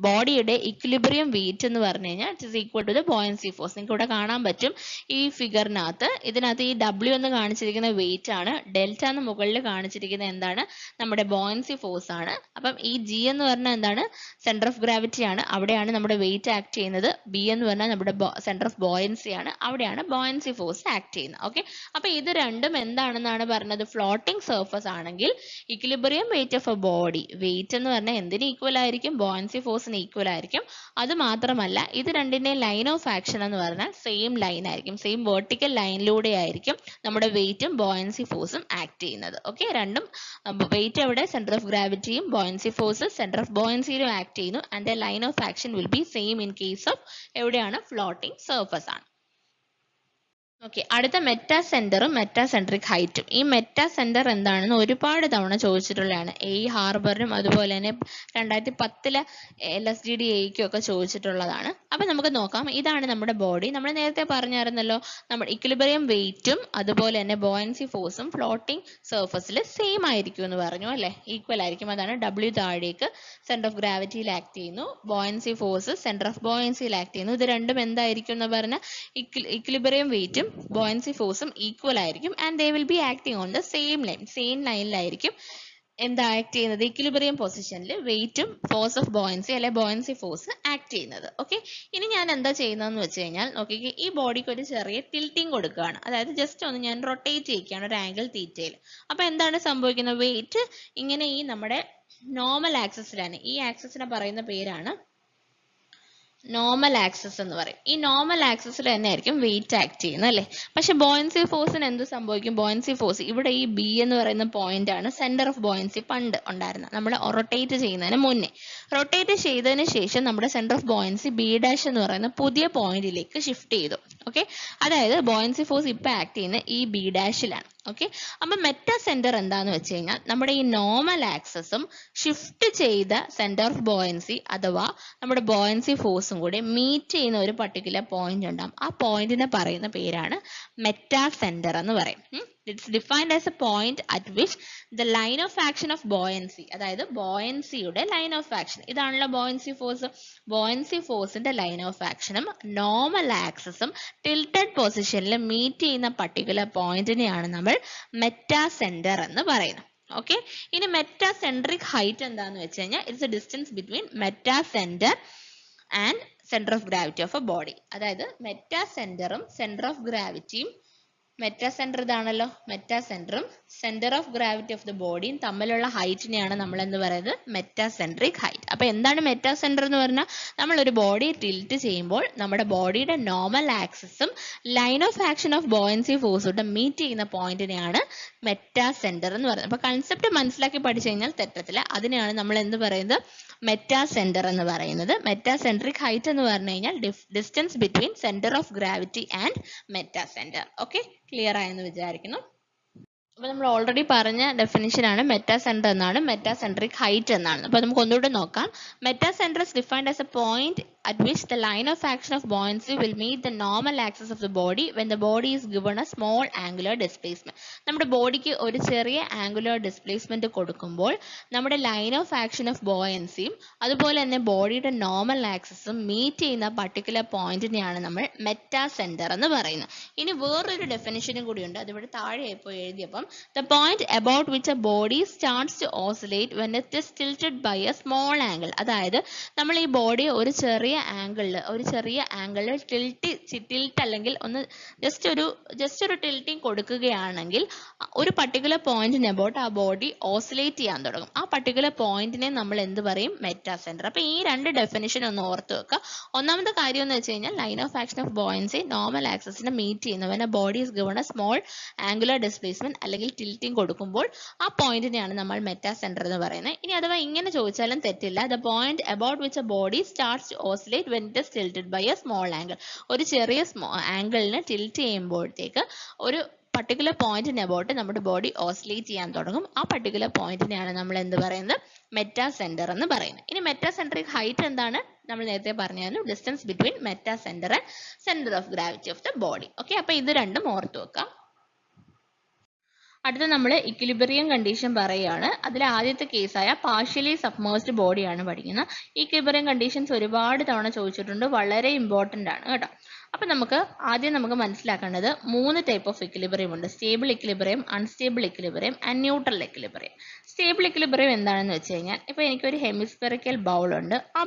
ബോഡിയുടെ ഇക്വിലിബ്രിയം വെയിറ്റ് എന്ന് പറഞ്ഞു കഴിഞ്ഞാൽ it is equal to the buoyancy force. നിങ്ങൾക്ക് ഇവിടെ കാണാൻ പറ്റും ഈ ഫിഗറിനകത്ത്. ഇതിനകത്ത് ഈ W എന്ന് കാണിച്ചിരിക്കുന്ന വെയിറ്റ് ആണ്, ഡെൽറ്റ എന്ന് മുകളിൽ കാണിച്ചിരിക്കുന്നത് എന്താണ്, നമ്മുടെ ബോയൻസി ഫോഴ്സ് ആണ്. അപ്പം ഈ G എന്ന് പറഞ്ഞാൽ എന്താണ്, സെന്റർ ഓഫ് ഗ്രാവിറ്റി ആണ്, അവിടെയാണ് നമ്മുടെ വെയിറ്റ് ആക്ട് ചെയ്യുന്നത്. B എന്ന് പറഞ്ഞാൽ നമ്മുടെ സെന്റർ ഓഫ് ബോയൻസി ആണ്, അവിടെയാണ് ബോയൻസി ഫോഴ്സ് ആക്ട് ചെയ്യുന്നത്. ഓക്കെ, അപ്പൊ ഇത് രണ്ടും എന്താണെന്നാണ് പറഞ്ഞത്, ഫ്ലോട്ടിംഗ് സർഫസ് ആണെങ്കിൽ equilibrium weight of a body, weight എന്ന് പറഞ്ഞാൽ എന്തിന് ഈക്വൽ ആയിരിക്കും, ബോയൻസി ഫോഴ്സിന് ഈക്വൽ ആയിരിക്കും. അത് മാത്രമല്ല ഇത് രണ്ടിന്റെയും ലൈൻ ഓഫ് ആക്ഷൻ എന്ന് പറഞ്ഞാൽ സെയിം ലൈൻ ആയിരിക്കും, സെയിം വെർട്ടിക്കൽ ലൈനിലൂടെ ആയിരിക്കും നമ്മുടെ വെയിറ്റും ബോയൻസി ഫോഴ്സും ആക്ട് ചെയ്യുന്നത്. ഓക്കെ, രണ്ടും വെയിറ്റ് എവിടെ, സെന്റർ ഓഫ് ഗ്രാവിറ്റിയും ബോയൻസി ഫോഴ്സ് സെന്റർ ഓഫ് ബോയൻസിയിലും ആക്ട് ചെയ്യുന്നു. And the line of action will be same in case of എവിടെയാണ്, ഫ്ലോട്ടിംഗ് സർഫസ് ആണ്. ഓക്കെ, അടുത്ത മെറ്റാ സെന്ററും മെറ്റാ സെൻട്രിക് ഹൈറ്റും. ഈ മെറ്റാ സെന്റർ എന്താണെന്ന് ഒരുപാട് തവണ ചോദിച്ചിട്ടുള്ളതാണ്. ഹാർബറിനും അതുപോലെ തന്നെ 2010 LSGD-Aക്കും ഒക്കെ ചോദിച്ചിട്ടുള്ളതാണ്. അപ്പൊ നമുക്ക് നോക്കാം. ഇതാണ് നമ്മുടെ ബോഡി. നമ്മൾ നേരത്തെ പറഞ്ഞായിരുന്നല്ലോ, നമ്മുടെ ഇക്വിലിബ്രിയം വെയിറ്റും അതുപോലെ തന്നെ ബോയൻസി ഫോഴ്സും ഫ്ലോട്ടിംഗ് സർഫസിൽ സെയിം ആയിരിക്കും എന്ന് പറഞ്ഞു അല്ലെ, ഈക്വൽ ആയിരിക്കും. അതാണ് W താഴേക്ക് സെന്റർ ഓഫ് ഗ്രാവിറ്റിയിൽ ആക്ട് ചെയ്യുന്നു, ബോയൻസി ഫോഴ്സ് സെന്റർ ഓഫ് ബോയൻസിയിൽ ആക്ട് ചെയ്യുന്നു. ഇത് രണ്ടും എന്തായിരിക്കും എന്ന് പറഞ്ഞാൽ ഇക്വിലിബ്രിയം വെയിറ്റും ബോയൻസി ഫോഴ്സും ഈക്വൽ ആയിരിക്കും. And they will be acting on the same line, same ലൈനിലായിരിക്കും എന്താ ആക്ട് ചെയ്യുന്നത്, ഇക്വിലിബ്രിയം പൊസിഷനിൽ വെയിറ്റും ഫോഴ്സ് ഓഫ് ബോയൻസി അല്ലെ ബോയൻസി ഫോഴ്സ് ആക്ട് ചെയ്യുന്നത്. ഓക്കെ, ഇനി ഞാൻ എന്താ ചെയ്യുന്നതെന്ന് വെച്ച് കഴിഞ്ഞാൽ നോക്കിക്കേ, ഈ ബോഡിക്ക് ഒരു ചെറിയ ടിൽറ്റിംഗ് കൊടുക്കുകയാണ്. അതായത് ജസ്റ്റ് ഒന്ന് ഞാൻ റൊട്ടേറ്റ് ചെയ്യിക്കുകയാണ് ഒരു ആംഗിൾ തീറ്റയിൽ. അപ്പൊ എന്താണ് സംഭവിക്കുന്നത്, വെയിറ്റ് ഇങ്ങനെ ഈ നമ്മുടെ നോർമൽ ആക്സിസിലാണ്, ഈ ആക്സിസിനെ പറയുന്ന പേരാണ് നോർമൽ ആക്സിസ് എന്ന് പറയും. ഈ നോർമൽ ആക്സിസിൽ തന്നെ ആയിരിക്കും വെയിറ്റ് ആക്ട് ചെയ്യുന്നത് അല്ലേ. പക്ഷെ ബോയൻസി ഫോഴ്സിന് എന്ത് സംഭവിക്കും, ബോയൻസി ഫോഴ്സ് ഇവിടെ ഈ B എന്ന് പറയുന്ന പോയിന്റ് ആണ് സെന്റർ ഓഫ് ബോയൻസി പണ്ട് ഉണ്ടായിരുന്നത്. നമ്മൾ റൊട്ടേറ്റ് ചെയ്യുന്നതിന് മുന്നേ, റൊട്ടേറ്റ് ചെയ്തതിന് ശേഷം നമ്മുടെ സെന്റർ ഓഫ് ബോയൻസി B' എന്ന് പറയുന്ന പുതിയ പോയിന്റിലേക്ക് ഷിഫ്റ്റ് ചെയ്തു. ഓക്കെ, അതായത് ബോയൻസി ഫോഴ്സ് ഇപ്പൊ ആക്ട് ചെയ്യുന്നത് ഈ B'-ലാണ്. ഓക്കെ, അപ്പൊ മെറ്റാ സെന്റർ എന്താന്ന് വെച്ച് കഴിഞ്ഞാൽ നമ്മുടെ ഈ നോർമൽ ആക്സസും ഷിഫ്റ്റ് ചെയ്ത സെന്റർ ഓഫ് ബോയൻസി അഥവാ നമ്മുടെ ബോയൻസി ഫോഴ്സും കൂടി മീറ്റ് ചെയ്യുന്ന ഒരു പർട്ടിക്കുലർ പോയിന്റ് ഉണ്ടാവും. ആ പോയിന്റിനെ പറയുന്ന പേരാണ് മെറ്റാ സെന്റർ എന്ന് പറയും. It's defined as a point at which the line of action of buoyancy, അതായത് ബോയൻസിയുടെ ലൈൻ ഓഫ് ആക്ഷൻ, ഇതാണല്ലോ ബോയൻസി ഫോഴ്സ്, ബോയൻസി ഫോഴ്സിന്റെ ലൈൻ ഓഫ് ആക്ഷനും നോർമൽ ആക്സസും ടിൽറ്റഡ് പൊസിഷനിൽ മീറ്റ് ചെയ്യുന്ന പർട്ടിക്കുലർ പോയിന്റിനെയാണ് നമ്മൾ മെറ്റാ സെന്റർ എന്ന് പറയുന്നത്. ഓക്കെ, ഇനി മെറ്റാ സെൻട്രിക് ഹൈറ്റ് എന്താന്ന് വെച്ച് കഴിഞ്ഞാൽ it's a distance between meta centre and centre of gravity of a body. അതായത് മെറ്റാ സെന്ററും സെന്റർ ഓഫ് ഗ്രാവിറ്റിയും, മെറ്റാ സെന്റർ ഇതാണല്ലോ, മെറ്റാ സെന്ററും centre of gravity of the ബോഡിയും തമ്മിലുള്ള ഹൈറ്റിനെയാണ് നമ്മൾ എന്ന് പറയുന്നത് മെറ്റാ സെൻട്രിക് ഹൈറ്റ്. അപ്പൊ എന്താണ് മെറ്റാ സെന്റർ എന്ന് പറഞ്ഞാൽ, നമ്മൾ ഒരു ബോഡി ടിൽറ്റ് ചെയ്യുമ്പോൾ നമ്മുടെ ബോഡിയുടെ നോർമൽ ആക്സിസും line of action of buoyancy ഫോഴ്സോട് മീറ്റ് ചെയ്യുന്ന പോയിന്റിനെയാണ് മെറ്റാ സെന്റർ എന്ന് പറയുന്നത്. അപ്പൊ കൺസെപ്റ്റ് മനസ്സിലാക്കി പഠിച്ചു കഴിഞ്ഞാൽ തെറ്റത്തില്ല. അതിനെയാണ് നമ്മൾ എന്ത് പറയുന്നത്, മെറ്റാ സെന്റർ എന്ന് പറയുന്നത്. മെറ്റാ സെൻട്രിക് ഹൈറ്റ് എന്ന് പറഞ്ഞു കഴിഞ്ഞാൽ distance between centre of gravity and meta centre. Okay, clear ആയെന്ന് വിചാരിക്കുന്നു. അപ്പൊ നമ്മൾ ഓൾറെഡി പറഞ്ഞ ഡെഫിനിഷൻ ആണ് മെറ്റാ സെന്റർ എന്നാണ്, മെറ്റാ സെൻട്രിക് ഹൈറ്റ് എന്നാണ്. അപ്പൊ നമുക്ക് ഒന്നുകൂടെ നോക്കാം. Meta centre is defined as a point at which the line of action of buoyancy will meet the normal axis of the body when the body is given a small angular displacement. നമ്മുടെ ബോഡിക്ക് ഒരു ചെറിയ angular displacement കൊടുക്കുമ്പോൾ നമ്മുടെ line of action of ബോയൻസിയും അതുപോലെ തന്നെ ബോഡിയുടെ normal ആക്സിസും മീറ്റ് ചെയ്യുന്ന പർട്ടിക്കുലർ പോയിന്റിനെയാണ് നമ്മൾ മെറ്റാ സെന്റർ എന്ന് പറയുന്നത്. ഇനി വേറൊരു ഡെഫിനിഷനും കൂടിയുണ്ട്, അതിവിടെ താഴെ ഇപ്പോൾ എഴുതിയപ്പം, the point about which a body starts to oscillate when it is tilted by a small angle. അതായത് നമ്മൾ ഈ ബോഡി ഒരു ചെറിയ ആംഗിളിൽ ടിൽറ്റ് അല്ലെങ്കിൽ ഒന്ന് ജസ്റ്റ് ഒരു ടിൽറ്റിംഗ് കൊടുക്കുകയാണെങ്കിൽ ഒരു പർട്ടിക്കുലർ പോയിന്റിന് അബൌട്ട് ആ ബോഡി ഓസിലേറ്റ് ചെയ്യാൻ തുടങ്ങും. ആ പർട്ടിക്കുലർ പോയിന്റിനെ നമ്മൾ എന്ത് പറയും, മെറ്റാ സെന്റർ. അപ്പൊ ഈ രണ്ട് ഡെഫിനിഷൻ ഒന്ന് ഓർത്ത് വെക്കുക. ഒന്നാമത്തെ കാര്യം എന്ന് വെച്ച് കഴിഞ്ഞാൽ line of action of buoyancy normal ആക്സിസിനെ മീറ്റ് ചെയ്യുന്നു when a body is given a small angular displacement അല്ലെങ്കിൽ ടിൽറ്റിംഗ് കൊടുക്കുമ്പോൾ ആ പോയിന്റിനെയാണ് നമ്മൾ മെറ്റാ സെന്റർ എന്ന് പറയുന്നത്. ഇനി അഥവാ ഇങ്ങനെ ചോദിച്ചാലും തെറ്റില്ല, the point about which a body starts to oscillate when it is tilted by a small angle. ഒരു ചെറിയ ആംഗിളിന് ടിൽറ്റ് ചെയ്യുമ്പോഴത്തേക്ക് ഒരു പർട്ടിക്കുലർ പോയിന്റിന് അബൌട്ട് നമ്മുടെ ബോഡി ഓസിലേറ്റ് ചെയ്യാൻ തുടങ്ങും. ആ പർട്ടിക്കുലർ പോയിന്റിനെയാണ് നമ്മൾ എന്ത് പറയുന്നത്, മെറ്റാ സെന്റർ എന്ന് പറയുന്നത്. ഇനി മെറ്റാ സെൻട്രിക് ഹൈറ്റ് എന്താണ്, നമ്മൾ നേരത്തെ പറഞ്ഞായിരുന്നു, distance between meta centre and centre of gravity of the body. Okay, അപ്പൊ ഇത് രണ്ടും ഓർത്ത് വെക്കാം. അടുത്ത നമ്മൾ ഇക്വിലിബ്രിയം കണ്ടീഷൻ പറയുകയാണ്. അതിലെ ആദ്യത്തെ കേസായ പാർഷ്യലി സബ്മേഴ്സ്ഡ് ബോഡിയാണ് പഠിക്കുന്നത്. ഇക്വിലിബ്രിയം കണ്ടീഷൻസ് ഒരുപാട് തവണ ചോദിച്ചിട്ടുണ്ട്, വളരെ ഇമ്പോർട്ടൻ്റ് ആണ് കേട്ടോ. അപ്പം ആദ്യം നമുക്ക് മനസ്സിലാക്കേണ്ടത് 3 ടൈപ്പ് ഓഫ് ഇക്വിലിബ്രിയം ഉണ്ട്. Stable equilibrium, unstable equilibrium and neutral equilibrium. Stable equilibrium എന്താണെന്ന് വെച്ച് കഴിഞ്ഞാൽ, ഇപ്പോൾ എനിക്കൊരു ഹെമിസ്ഫെറിക്കൽ ബൗളുണ്ട്. ആ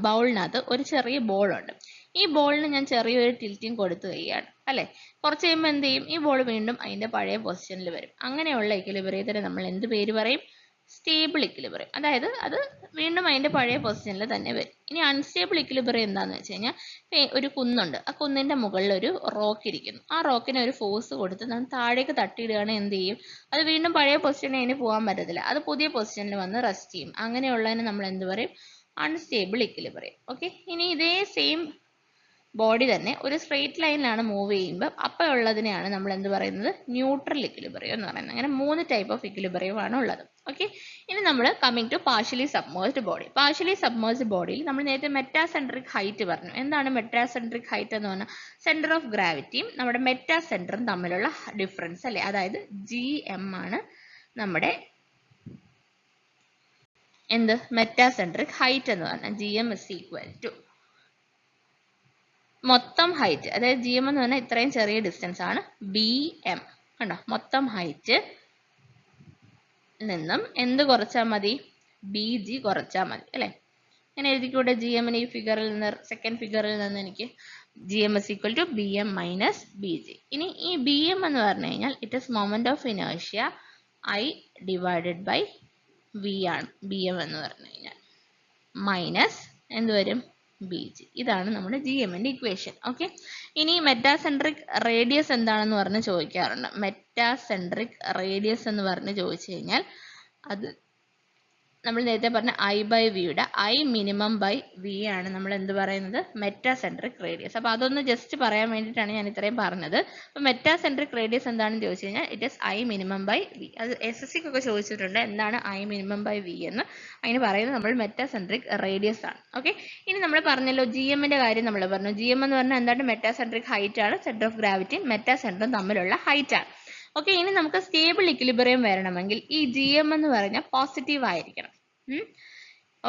ബൗളിനകത്ത് ഒരു ചെറിയ ബോളുണ്ട്. ഈ ബോളിന് ഞാൻ ചെറിയൊരു ടിൽറ്റിങ് കൊടുത്തു കഴിയാണ് അല്ലേ. കുറച്ച് കഴിയുമ്പോൾ എന്ത് ചെയ്യും, ഈ ബോൾ വീണ്ടും അതിൻ്റെ പഴയ പൊസിഷനിൽ വരും. അങ്ങനെയുള്ള ഇക്വിലിബ്രിയത്തിന് നമ്മൾ എന്ത് പേര് പറയും? Stable equilibrium. അതായത് അത് വീണ്ടും അതിൻ്റെ പഴയ പൊസിഷനിൽ തന്നെ വരും. ഇനി അൺസ്റ്റേബിൾ ഇക്വിലിബ്രിയം എന്താണെന്ന് വെച്ച് കഴിഞ്ഞാൽ, ഒരു കുന്നുണ്ട്, ആ കുന്നിൻ്റെ മുകളിൽ ഒരു റോക്ക് ഇരിക്കുന്നു. ആ റോക്കിനെ ഒരു ഫോഴ്സ് കൊടുത്ത് നമ്മൾ താഴേക്ക് തട്ടിയിടുകയാണെങ്കിൽ എന്ത് ചെയ്യും? അത് വീണ്ടും പഴയ പൊസിഷനിൽ അതിന് പോകാൻ പറ്റത്തില്ല, അത് പുതിയ പൊസിഷനിൽ വന്ന് റെസ്റ്റ് ചെയ്യും. അങ്ങനെയുള്ളതിന് നമ്മൾ എന്ത് പറയും? Unstable equilibrium. ഓക്കെ. ഇനി ഇതേ സെയിം ബോഡി തന്നെ ഒരു സ്ട്രെയിറ്റ് ലൈനിലാണ് മൂവ് ചെയ്യുമ്പോൾ അപ്പോൾ ഉള്ളതിനെയാണ് നമ്മൾ എന്ത് പറയുന്നത്? ന്യൂട്രൽ ഇക്വിലിബ്രിയം എന്ന് പറയുന്നത്. അങ്ങനെ 3 ടൈപ്പ് ഓഫ് ഇക്വിലിബ്രിയം ആണ് ഉള്ളത്. ഓക്കെ. ഇനി നമ്മൾ coming to partially submerged body. Partially submerged ബോഡിയിൽ നമ്മൾ നേരത്തെ മെറ്റാസെൻട്രിക് ഹൈറ്റ് പറഞ്ഞു. എന്താണ് മെറ്റാസെൻട്രിക് ഹൈറ്റ് എന്ന് പറഞ്ഞാൽ? സെന്റർ ഓഫ് ഗ്രാവിറ്റിയും നമ്മുടെ മെറ്റാസെൻറ്ററും തമ്മിലുള്ള ഡിഫറൻസ് അല്ലേ. അതായത് GM ആണ് നമ്മുടെ എന്ത് മെറ്റാസെൻട്രിക് ഹൈറ്റ് എന്ന് പറഞ്ഞാൽ. GM is equal to മൊത്തം ഹൈറ്റ്, അതായത് GM എന്ന് പറഞ്ഞാൽ ഇത്രയും ചെറിയ ഡിസ്റ്റൻസ് ആണ് BM. കണ്ടോ, മൊത്തം ഹൈറ്റ് നിന്നും എന്ത് കുറച്ചാൽ മതി? BG കുറച്ചാൽ മതി അല്ലേ. ഞാൻ എഴുതിക്കൂടെ GM-ന് ഈ ഫിഗറിൽ നിന്ന്, സെക്കൻഡ് ഫിഗറിൽ നിന്ന് എനിക്ക് GM is equal to BM minus BG. ഇനി ഈ BM എന്ന് പറഞ്ഞു കഴിഞ്ഞാൽ it is moment of inertia I divided by V ആണ് BM എന്ന് പറഞ്ഞു കഴിഞ്ഞാൽ. മൈനസ് എന്ത് വരും? BG. ഇതാണ് നമ്മുടെ GM-ന്റെ ഇക്വേഷൻ. ഓക്കെ. ഇനി മെറ്റാസെൻട്രിക് റേഡിയസ് എന്താണെന്ന് പറഞ്ഞ് ചോദിക്കാറുണ്ട്. മെറ്റാസെൻട്രിക് റേഡിയസ് എന്ന് പറഞ്ഞ് ചോദിച്ചു കഴിഞ്ഞാൽ അത് നമ്മൾ നേരത്തെ പറഞ്ഞ I/V-യുടെ I മിനിമം ബൈ V ആണ് നമ്മൾ എന്ത് പറയുന്നത്? Metacentric radius. അപ്പോൾ അതൊന്ന് ജസ്റ്റ് പറയാൻ വേണ്ടിയിട്ടാണ് ഞാൻ ഇത്രയും പറഞ്ഞത്. അപ്പോൾ മെറ്റാസെൻട്രിക് റേഡിയസ് എന്താണെന്ന് ചോദിച്ചു കഴിഞ്ഞാൽ it is I minimum by V. അത് SSCക്കൊക്കെ ചോദിച്ചിട്ടുണ്ട്, എന്താണ് I മിനിമം ബൈ V എന്ന്. അതിന് പറയുന്നത് നമ്മൾ മെറ്റാസെൻട്രിക് റേഡിയസ് ആണ്. ഓക്കെ. ഇനി നമ്മൾ പറഞ്ഞല്ലോ GM-ന്റെ കാര്യം നമ്മൾ പറഞ്ഞു. GM എന്ന് പറഞ്ഞാൽ എന്താണ്? മെറ്റാസെൻട്രിക് ഹൈറ്റ് ആണ്. സെന്റർ ഓഫ് ഗ്രാവിറ്റിയും മെറ്റാസെൻറ്ററും തമ്മിലുള്ള ഹൈറ്റ് ആണ്. ഓക്കെ. ഇനി നമുക്ക് സ്റ്റേബിൾ ഇക്വിലിബ്രിയം വരണമെങ്കിൽ ഈ GM എന്ന് പറഞ്ഞാൽ പോസിറ്റീവ് ആയിരിക്കണം.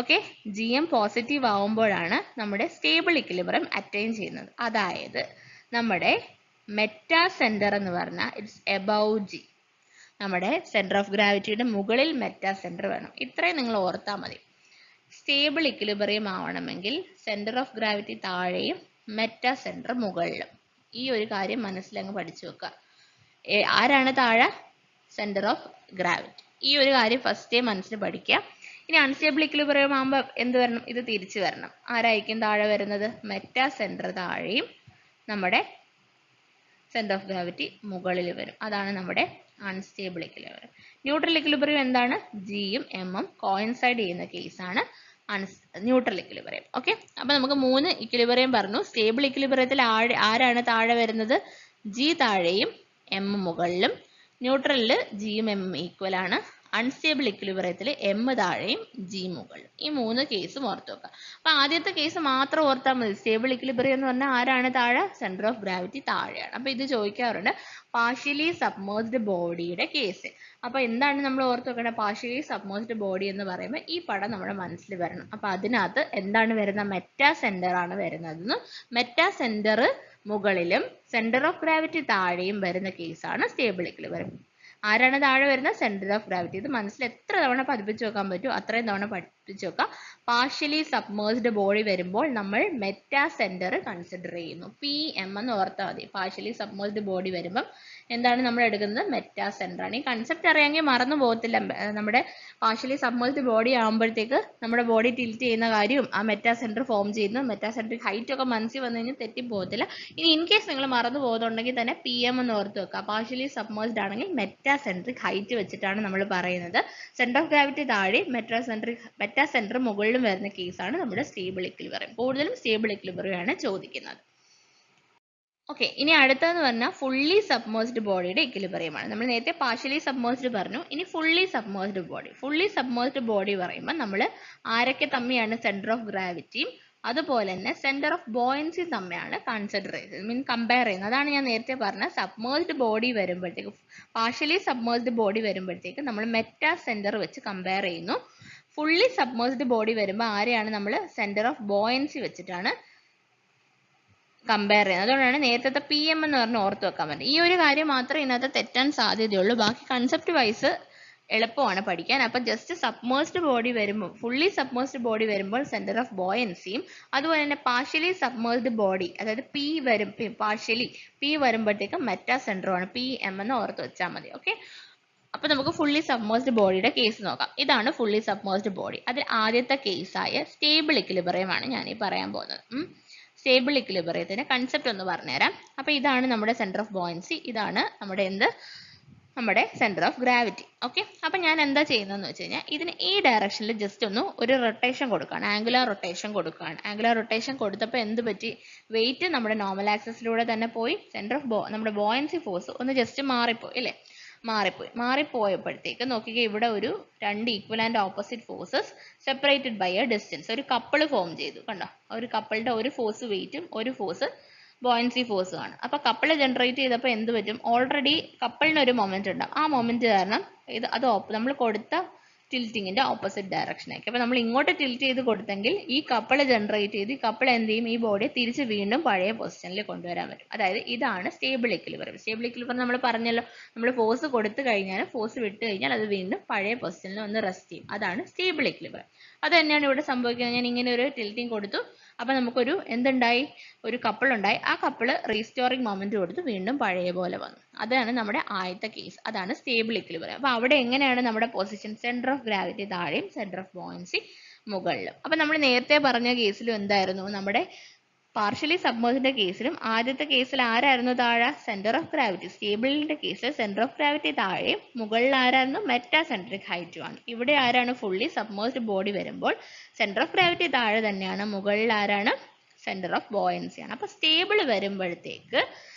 ഓക്കെ. GM പോസിറ്റീവ് ആവുമ്പോഴാണ് നമ്മുടെ സ്റ്റേബിൾ ഇക്വിലിബ്രിയം അറ്റൈൻ ചെയ്യുന്നത്. അതായത് നമ്മുടെ മെറ്റാസെൻറ്റർ എന്ന് പറഞ്ഞാൽ ഇറ്റ്സ് എബവ് G. നമ്മുടെ സെന്റർ ഓഫ് ഗ്രാവിറ്റിയുടെ മുകളിൽ മെറ്റാസെൻറ്റർ വേണം. ഇത്രയും നിങ്ങൾ ഓർത്താൽ മതി. സ്റ്റേബിൾ ഇക്വിലിബ്രിയം ആവണമെങ്കിൽ സെന്റർ ഓഫ് ഗ്രാവിറ്റി താഴെയും മെറ്റാസെൻറ്റർ മുകളിലും. ഈ ഒരു കാര്യം മനസ്സിലങ്ങ് പഠിച്ചു വെക്കുക. ആരാണ് താഴെ? Centre of gravity. ഈ ഒരു കാര്യം ഫസ്റ്റേ മനസ്സിൽ പഠിക്കുക. ഇനി അൺസ്റ്റേബിൾ ഇക്വിലിബ്രിയം ആകുമ്പോൾ എന്ത് വരണം? ഇത് തിരിച്ചു വരണം. ആരായിരിക്കും താഴെ വരുന്നത്? മെറ്റാസെൻറ്റർ താഴെയും നമ്മുടെ സെന്റർ ഓഫ് ഗ്രാവിറ്റി മുകളിൽ വരും. അതാണ് നമ്മുടെ അൺസ്റ്റേബിൾ ഇക്വിലിബ്രിയം. ന്യൂട്രൽ ഇക്വിലിബ്രിയം എന്താണ്? Gയും Mഉം കോയിൻസൈഡ് ചെയ്യുന്ന കേസാണ് ന്യൂട്രൽ ഇക്വിലിബ്രിയം. ഓക്കെ. അപ്പോൾ നമുക്ക് 3 ഇക്വിലിബ്രിയം പറഞ്ഞു. സ്റ്റേബിൾ ഇക്വിലിബ്രിയത്തിൽ ആരാണ് താഴെ വരുന്നത്? G താഴെയും M മുകളിലും. ന്യൂട്രലിൽ Gയും Mഉം ഈക്വൽ ആണ്. അൺസ്റ്റേബിൾ ഇക്വിലിബ്രിയത്തിൽ M താഴെയും G മുകളിലും. ഈ 3 കേസും ഓർത്ത് വെക്കുക. അപ്പോൾ ആദ്യത്തെ കേസ് മാത്രം ഓർത്താൽ മതി. സ്റ്റേബിൾ ഇക്വിലിബ്രിയം എന്ന് പറഞ്ഞാൽ ആരാണ് താഴെ? സെന്റർ ഓഫ് ഗ്രാവിറ്റി താഴെയാണ്. അപ്പോൾ ഇത് ചോദിക്കാറുണ്ട്, പാർഷ്യലി സബ്മേഴ്സ്ഡ് ബോഡിയുടെ കേസ്. അപ്പോൾ എന്താണ് നമ്മൾ ഓർത്ത് വെക്കേണ്ടത്? പാർഷ്യലി സബ്മേഴ്സ്ഡ് ബോഡി എന്ന് പറയുമ്പോൾ ഈ പടം നമ്മുടെ മനസ്സിൽ വരണം. അപ്പോൾ അതിനകത്ത് എന്താണ് വരുന്നത്? മെറ്റാസെൻറ്റർ ആണ് വരുന്നതെന്നും മെറ്റാസെൻറ്റർ മുകളിലും സെന്റർ ഓഫ് ഗ്രാവിറ്റി താഴെയും വരുന്ന കേസാണ് സ്റ്റേബിൾ ഇക്വിലിബ്രിയം. ആരാണ് താഴെ വരുന്നത്? Centre of gravity. ഇത് മനസ്സിൽ എത്ര തവണ പതിപ്പിച്ച് വെക്കാൻ പറ്റുമോ അത്രയും തവണ പഠിപ്പിച്ച് വെക്കാം. പാർഷ്യലി സബ്മേഴ്സ്ഡ് ബോഡി വരുമ്പോൾ നമ്മൾ മെറ്റാസെൻറ്റർ കൺസിഡർ ചെയ്യുന്നു. PM എന്ന് ഓർത്താൽ മതി. പാർഷ്യലി സബ്മേഴ്സ്ഡ് ബോഡി വരുമ്പം എന്താണ് നമ്മൾ എടുക്കുന്നത്? മെറ്റാസെൻറ്റർ ആണ്. ഈ കൺസെപ്റ്റ് അറിയാമെങ്കിൽ മറന്നു പോകത്തില്ല. നമ്മുടെ പാർഷ്യലി സബ്മേഴ്സ്ഡ് ബോഡി ആകുമ്പോഴത്തേക്ക് നമ്മുടെ ബോഡി ടിൽറ്റ് ചെയ്യുന്ന കാര്യവും ആ മെറ്റാസെൻറ്റർ ഫോം ചെയ്യുന്നു, മെറ്റാസെൻട്രിക് ഹൈറ്റ് ഒക്കെ മനസ്സിൽ വന്നു കഴിഞ്ഞാൽ തെറ്റിപ്പോകത്തില്ല. ഇനി ഇൻ കേസ് നിങ്ങൾ മറന്നു പോകുന്നുണ്ടെങ്കിൽ തന്നെ PM എന്ന് ഓർത്ത് വെക്കുക. പാർഷ്യലി സബ്മേഴ്സ്ഡ് ആണെങ്കിൽ മെറ്റാസെൻട്രിക് ഹൈറ്റ് വെച്ചിട്ടാണ് നമ്മൾ പറയുന്നത്. സെന്റർ ഓഫ് ഗ്രാവിറ്റി താഴെ മെറ്റാസെൻറ്റർ മുകളിലും വരുന്ന കേസാണ് നമ്മുടെ സ്റ്റേബിൾ ഇക്വിലിബ്രിയം. കൂടുതലും സ്റ്റേബിൾ ഇക്വിലിബ്രിയം ആണ് ചോദിക്കുന്നത്. ഓക്കെ. ഇനി അടുത്തതെന്ന് പറഞ്ഞാൽ ഫുള്ളി സബ്മേഴ്സ്ഡ് ബോഡിയുടെ ഇക്വിലിബ്രിയമാണ്. നമ്മൾ നേരത്തെ പാർഷ്യലി സബ്മേഴ്സ്ഡ് പറഞ്ഞു. ഇനി fully submerged body. Fully submerged body പറയുമ്പോൾ നമ്മൾ ആരൊക്കെ തമ്മിലാണ് സെന്റർ ഓഫ് ഗ്രാവിറ്റിയും അതുപോലെ തന്നെ സെന്റർ ഓഫ് ബോയൻസി തമ്മിലാണ് കൺസിഡർ ചെയ്യുന്നത്, കമ്പയർ ചെയ്യുന്നത്. അതാണ് ഞാൻ നേരത്തെ പറഞ്ഞ സബ്മേർജ്ഡ് ബോഡി വരുമ്പോഴത്തേക്ക്, പാർഷ്യലി സബ്മേർജ്ഡ് ബോഡി വരുമ്പോഴത്തേക്ക് നമ്മൾ മെറ്റാ സെന്റർ വെച്ച് കമ്പയർ ചെയ്യുന്നു. ഫുള്ളി സബ്മേർജ്ഡ് ബോഡി വരുമ്പോൾ ആരെയാണ് നമ്മൾ സെന്റർ ഓഫ് ബോയൻസി വെച്ചിട്ടാണ് കമ്പയർ ചെയ്യുന്നത്. അതുകൊണ്ടാണ് നേരത്തെ PM എന്ന് പറഞ്ഞ് ഓർത്ത് വെക്കാൻ പറ്റും. ഈ ഒരു കാര്യം മാത്രമേ ഇതിനകത്ത് തെറ്റാൻ സാധ്യതയുള്ളൂ. ബാക്കി കൺസെപ്റ്റ് വൈസ് എളുപ്പമാണ് പഠിക്കാൻ. അപ്പൊ ജസ്റ്റ് സബ്മേർജ്ഡ് ബോഡി വരുമ്പോൾ, ഫുള്ളി സബ്മേർജ്ഡ് ബോഡി വരുമ്പോൾ സെന്റർ ഓഫ് ബോയൻസിയും, അതുപോലെ തന്നെ പാർഷ്യലി സബ്മേർജ്ഡ് ബോഡി, അതായത് പാർഷ്യലി P വരുമ്പോഴത്തേക്കും മെറ്റാ സെന്ററുമാണ്, PM എന്ന് ഓർത്ത് വെച്ചാൽ മതി. ഓക്കെ, അപ്പൊ നമുക്ക് ഫുള്ളി സബ്മേർജ്ഡ് ബോഡിയുടെ കേസ് നോക്കാം. ഇതാണ് ഫുള്ളി സബ്മേർജ്ഡ് ബോഡി. അതിൽ ആദ്യത്തെ കേസായ സ്റ്റേബിൾ ഇക്വിലിബ്രിയം ആണ് ഞാൻ ഈ പറയാൻ പോകുന്നത്. സ്റ്റേബിൾ ഇക്വിലിബ്രിയത്തിന്റെ കൺസെപ്റ്റ് ഒന്ന് പറഞ്ഞുതരാം. അപ്പൊ ഇതാണ് നമ്മുടെ സെന്റർ ഓഫ് ബോയൻസി, ഇതാണ് നമ്മുടെ സെന്റർ ഓഫ് ഗ്രാവിറ്റി. ഓക്കെ, അപ്പൊ ഞാൻ എന്താ ചെയ്യുന്നതെന്ന് വെച്ച് കഴിഞ്ഞാൽ ഇതിന് ഈ ഡയറക്ഷനിൽ ജസ്റ്റ് ഒരു റൊട്ടേഷൻ കൊടുക്കുകയാണ്, ആംഗുലാർ റൊട്ടേഷൻ കൊടുക്കുകയാണ്. ആംഗുലാർ റൊട്ടേഷൻ കൊടുത്തപ്പോൾ എന്ത് പറ്റി? വെയിറ്റ് നമ്മുടെ നോർമൽ ആക്സിസിലൂടെ തന്നെ പോയി, സെന്റർ ഓഫ് നമ്മുടെ ബോയൻസി ഫോഴ്സ് ഒന്ന് ജസ്റ്റ് മാറിപ്പോയി അല്ലേ, മാറിപ്പോയപ്പോഴത്തേക്ക് നോക്കിക്കേ, ഇവിടെ ഒരു രണ്ട് equal and opposite forces separated by a distance, ഒരു കപ്പിൾ ഫോം ചെയ്തു. കണ്ടോ, ഒരു കപ്പിളിന്റെ ഒരു ഫോഴ്സ് വെയിറ്റും ഒരു ഫോഴ്സ് ബോയൻസി ഫോഴ്സും ആണ്. അപ്പൊ കപ്പിൾ ജനറേറ്റ് ചെയ്തപ്പോൾ എന്ത് പറ്റും? ഓൾറെഡി കപ്പിളിന് ഒരു മൊമെന്റ് ഉണ്ടാവും. ആ മൊമെന്റ് കാരണം നമ്മൾ കൊടുത്ത ടിൽറ്റിങ്ങിന്റെ ഓപ്പോസിറ്റ് ഡയറക്ഷൻ ആയിരിക്കും. അപ്പൊ നമ്മൾ ഇങ്ങോട്ട് ടിൽറ്റ് ചെയ്ത് കൊടുത്തെങ്കിൽ ഈ കപ്പിൾ ജനറേറ്റ് ചെയ്ത് ഈ കപ്പിൾ എന്ത് ചെയ്യും? ഈ ബോഡിയെ തിരിച്ച് വീണ്ടും പഴയ പൊസിഷനിൽ കൊണ്ടുവരാൻ പറ്റും. അതായത് ഇതാണ് സ്റ്റേബിൾ ഇക്വിലിബ്രിയം. സ്റ്റേബിൾ ഇക്വിലിബ്രിയം നമ്മൾ പറഞ്ഞല്ലോ, നമ്മൾ ഫോഴ്സ് കൊടുത്തു കഴിഞ്ഞാൽ, ഫോഴ്സ് വിട്ട് കഴിഞ്ഞാൽ അത് വീണ്ടും പഴയ പൊസിഷനിൽ ഒന്ന് റെസ്റ്റ് ചെയ്യും. അതാണ് സ്റ്റേബിൾ ഇക്വിലിബ്രിയം. അത് തന്നെയാണ് ഇവിടെ സംഭവിക്കുന്നത്. ഞാൻ ഇങ്ങനെ ഒരു ടിൽറ്റിംഗ് കൊടുത്തു, അപ്പൊ നമുക്കൊരു എന്തുണ്ടായി? ഒരു കപ്പിൾ ഉണ്ടായി. ആ കപ്പിള് റീസ്റ്റോറിംഗ് മൊമെന്റ് കൊടുത്ത് വീണ്ടും പഴയ പോലെ വന്നു. അതാണ് നമ്മുടെ ആദ്യത്തെ കേസ്, അതാണ് സ്റ്റേബിൾ ഇക്വിലിബ്രിയം. അപ്പൊ അവിടെ എങ്ങനെയാണ് നമ്മുടെ പൊസിഷൻ? സെന്റർ ഓഫ് ഗ്രാവിറ്റി താഴെയും സെന്റർ ഓഫ് ബോയൻസി മുകളിലും. അപ്പൊ നമ്മൾ നേരത്തെ പറഞ്ഞ കേസിലും എന്തായിരുന്നു? നമ്മുടെ പാർഷ്യലി സബ്മേർജ്ഡിന്റെ കേസിലും ആദ്യത്തെ കേസിൽ ആരായിരുന്നു താഴെ? Centre of gravity. സ്റ്റേബിളിന്റെ കേസിൽ സെന്റർ ഓഫ് ഗ്രാവിറ്റി താഴെയും മുകളിൽ ആരായിരുന്നു? മെറ്റാ സെൻട്രിക് ഹൈറ്റും ആണ്. ഇവിടെ ആരാണ്? ഫുള്ളി സബ്മേർജ്ഡ് ബോഡി വരുമ്പോൾ സെന്റർ ഓഫ് ഗ്രാവിറ്റി താഴെ തന്നെയാണ്, മുകളിൽ ആരാണ്? സെന്റർ ഓഫ് ബോയൻസി ആണ്. അപ്പൊ സ്റ്റേബിൾ വരുമ്പോഴത്തേക്ക്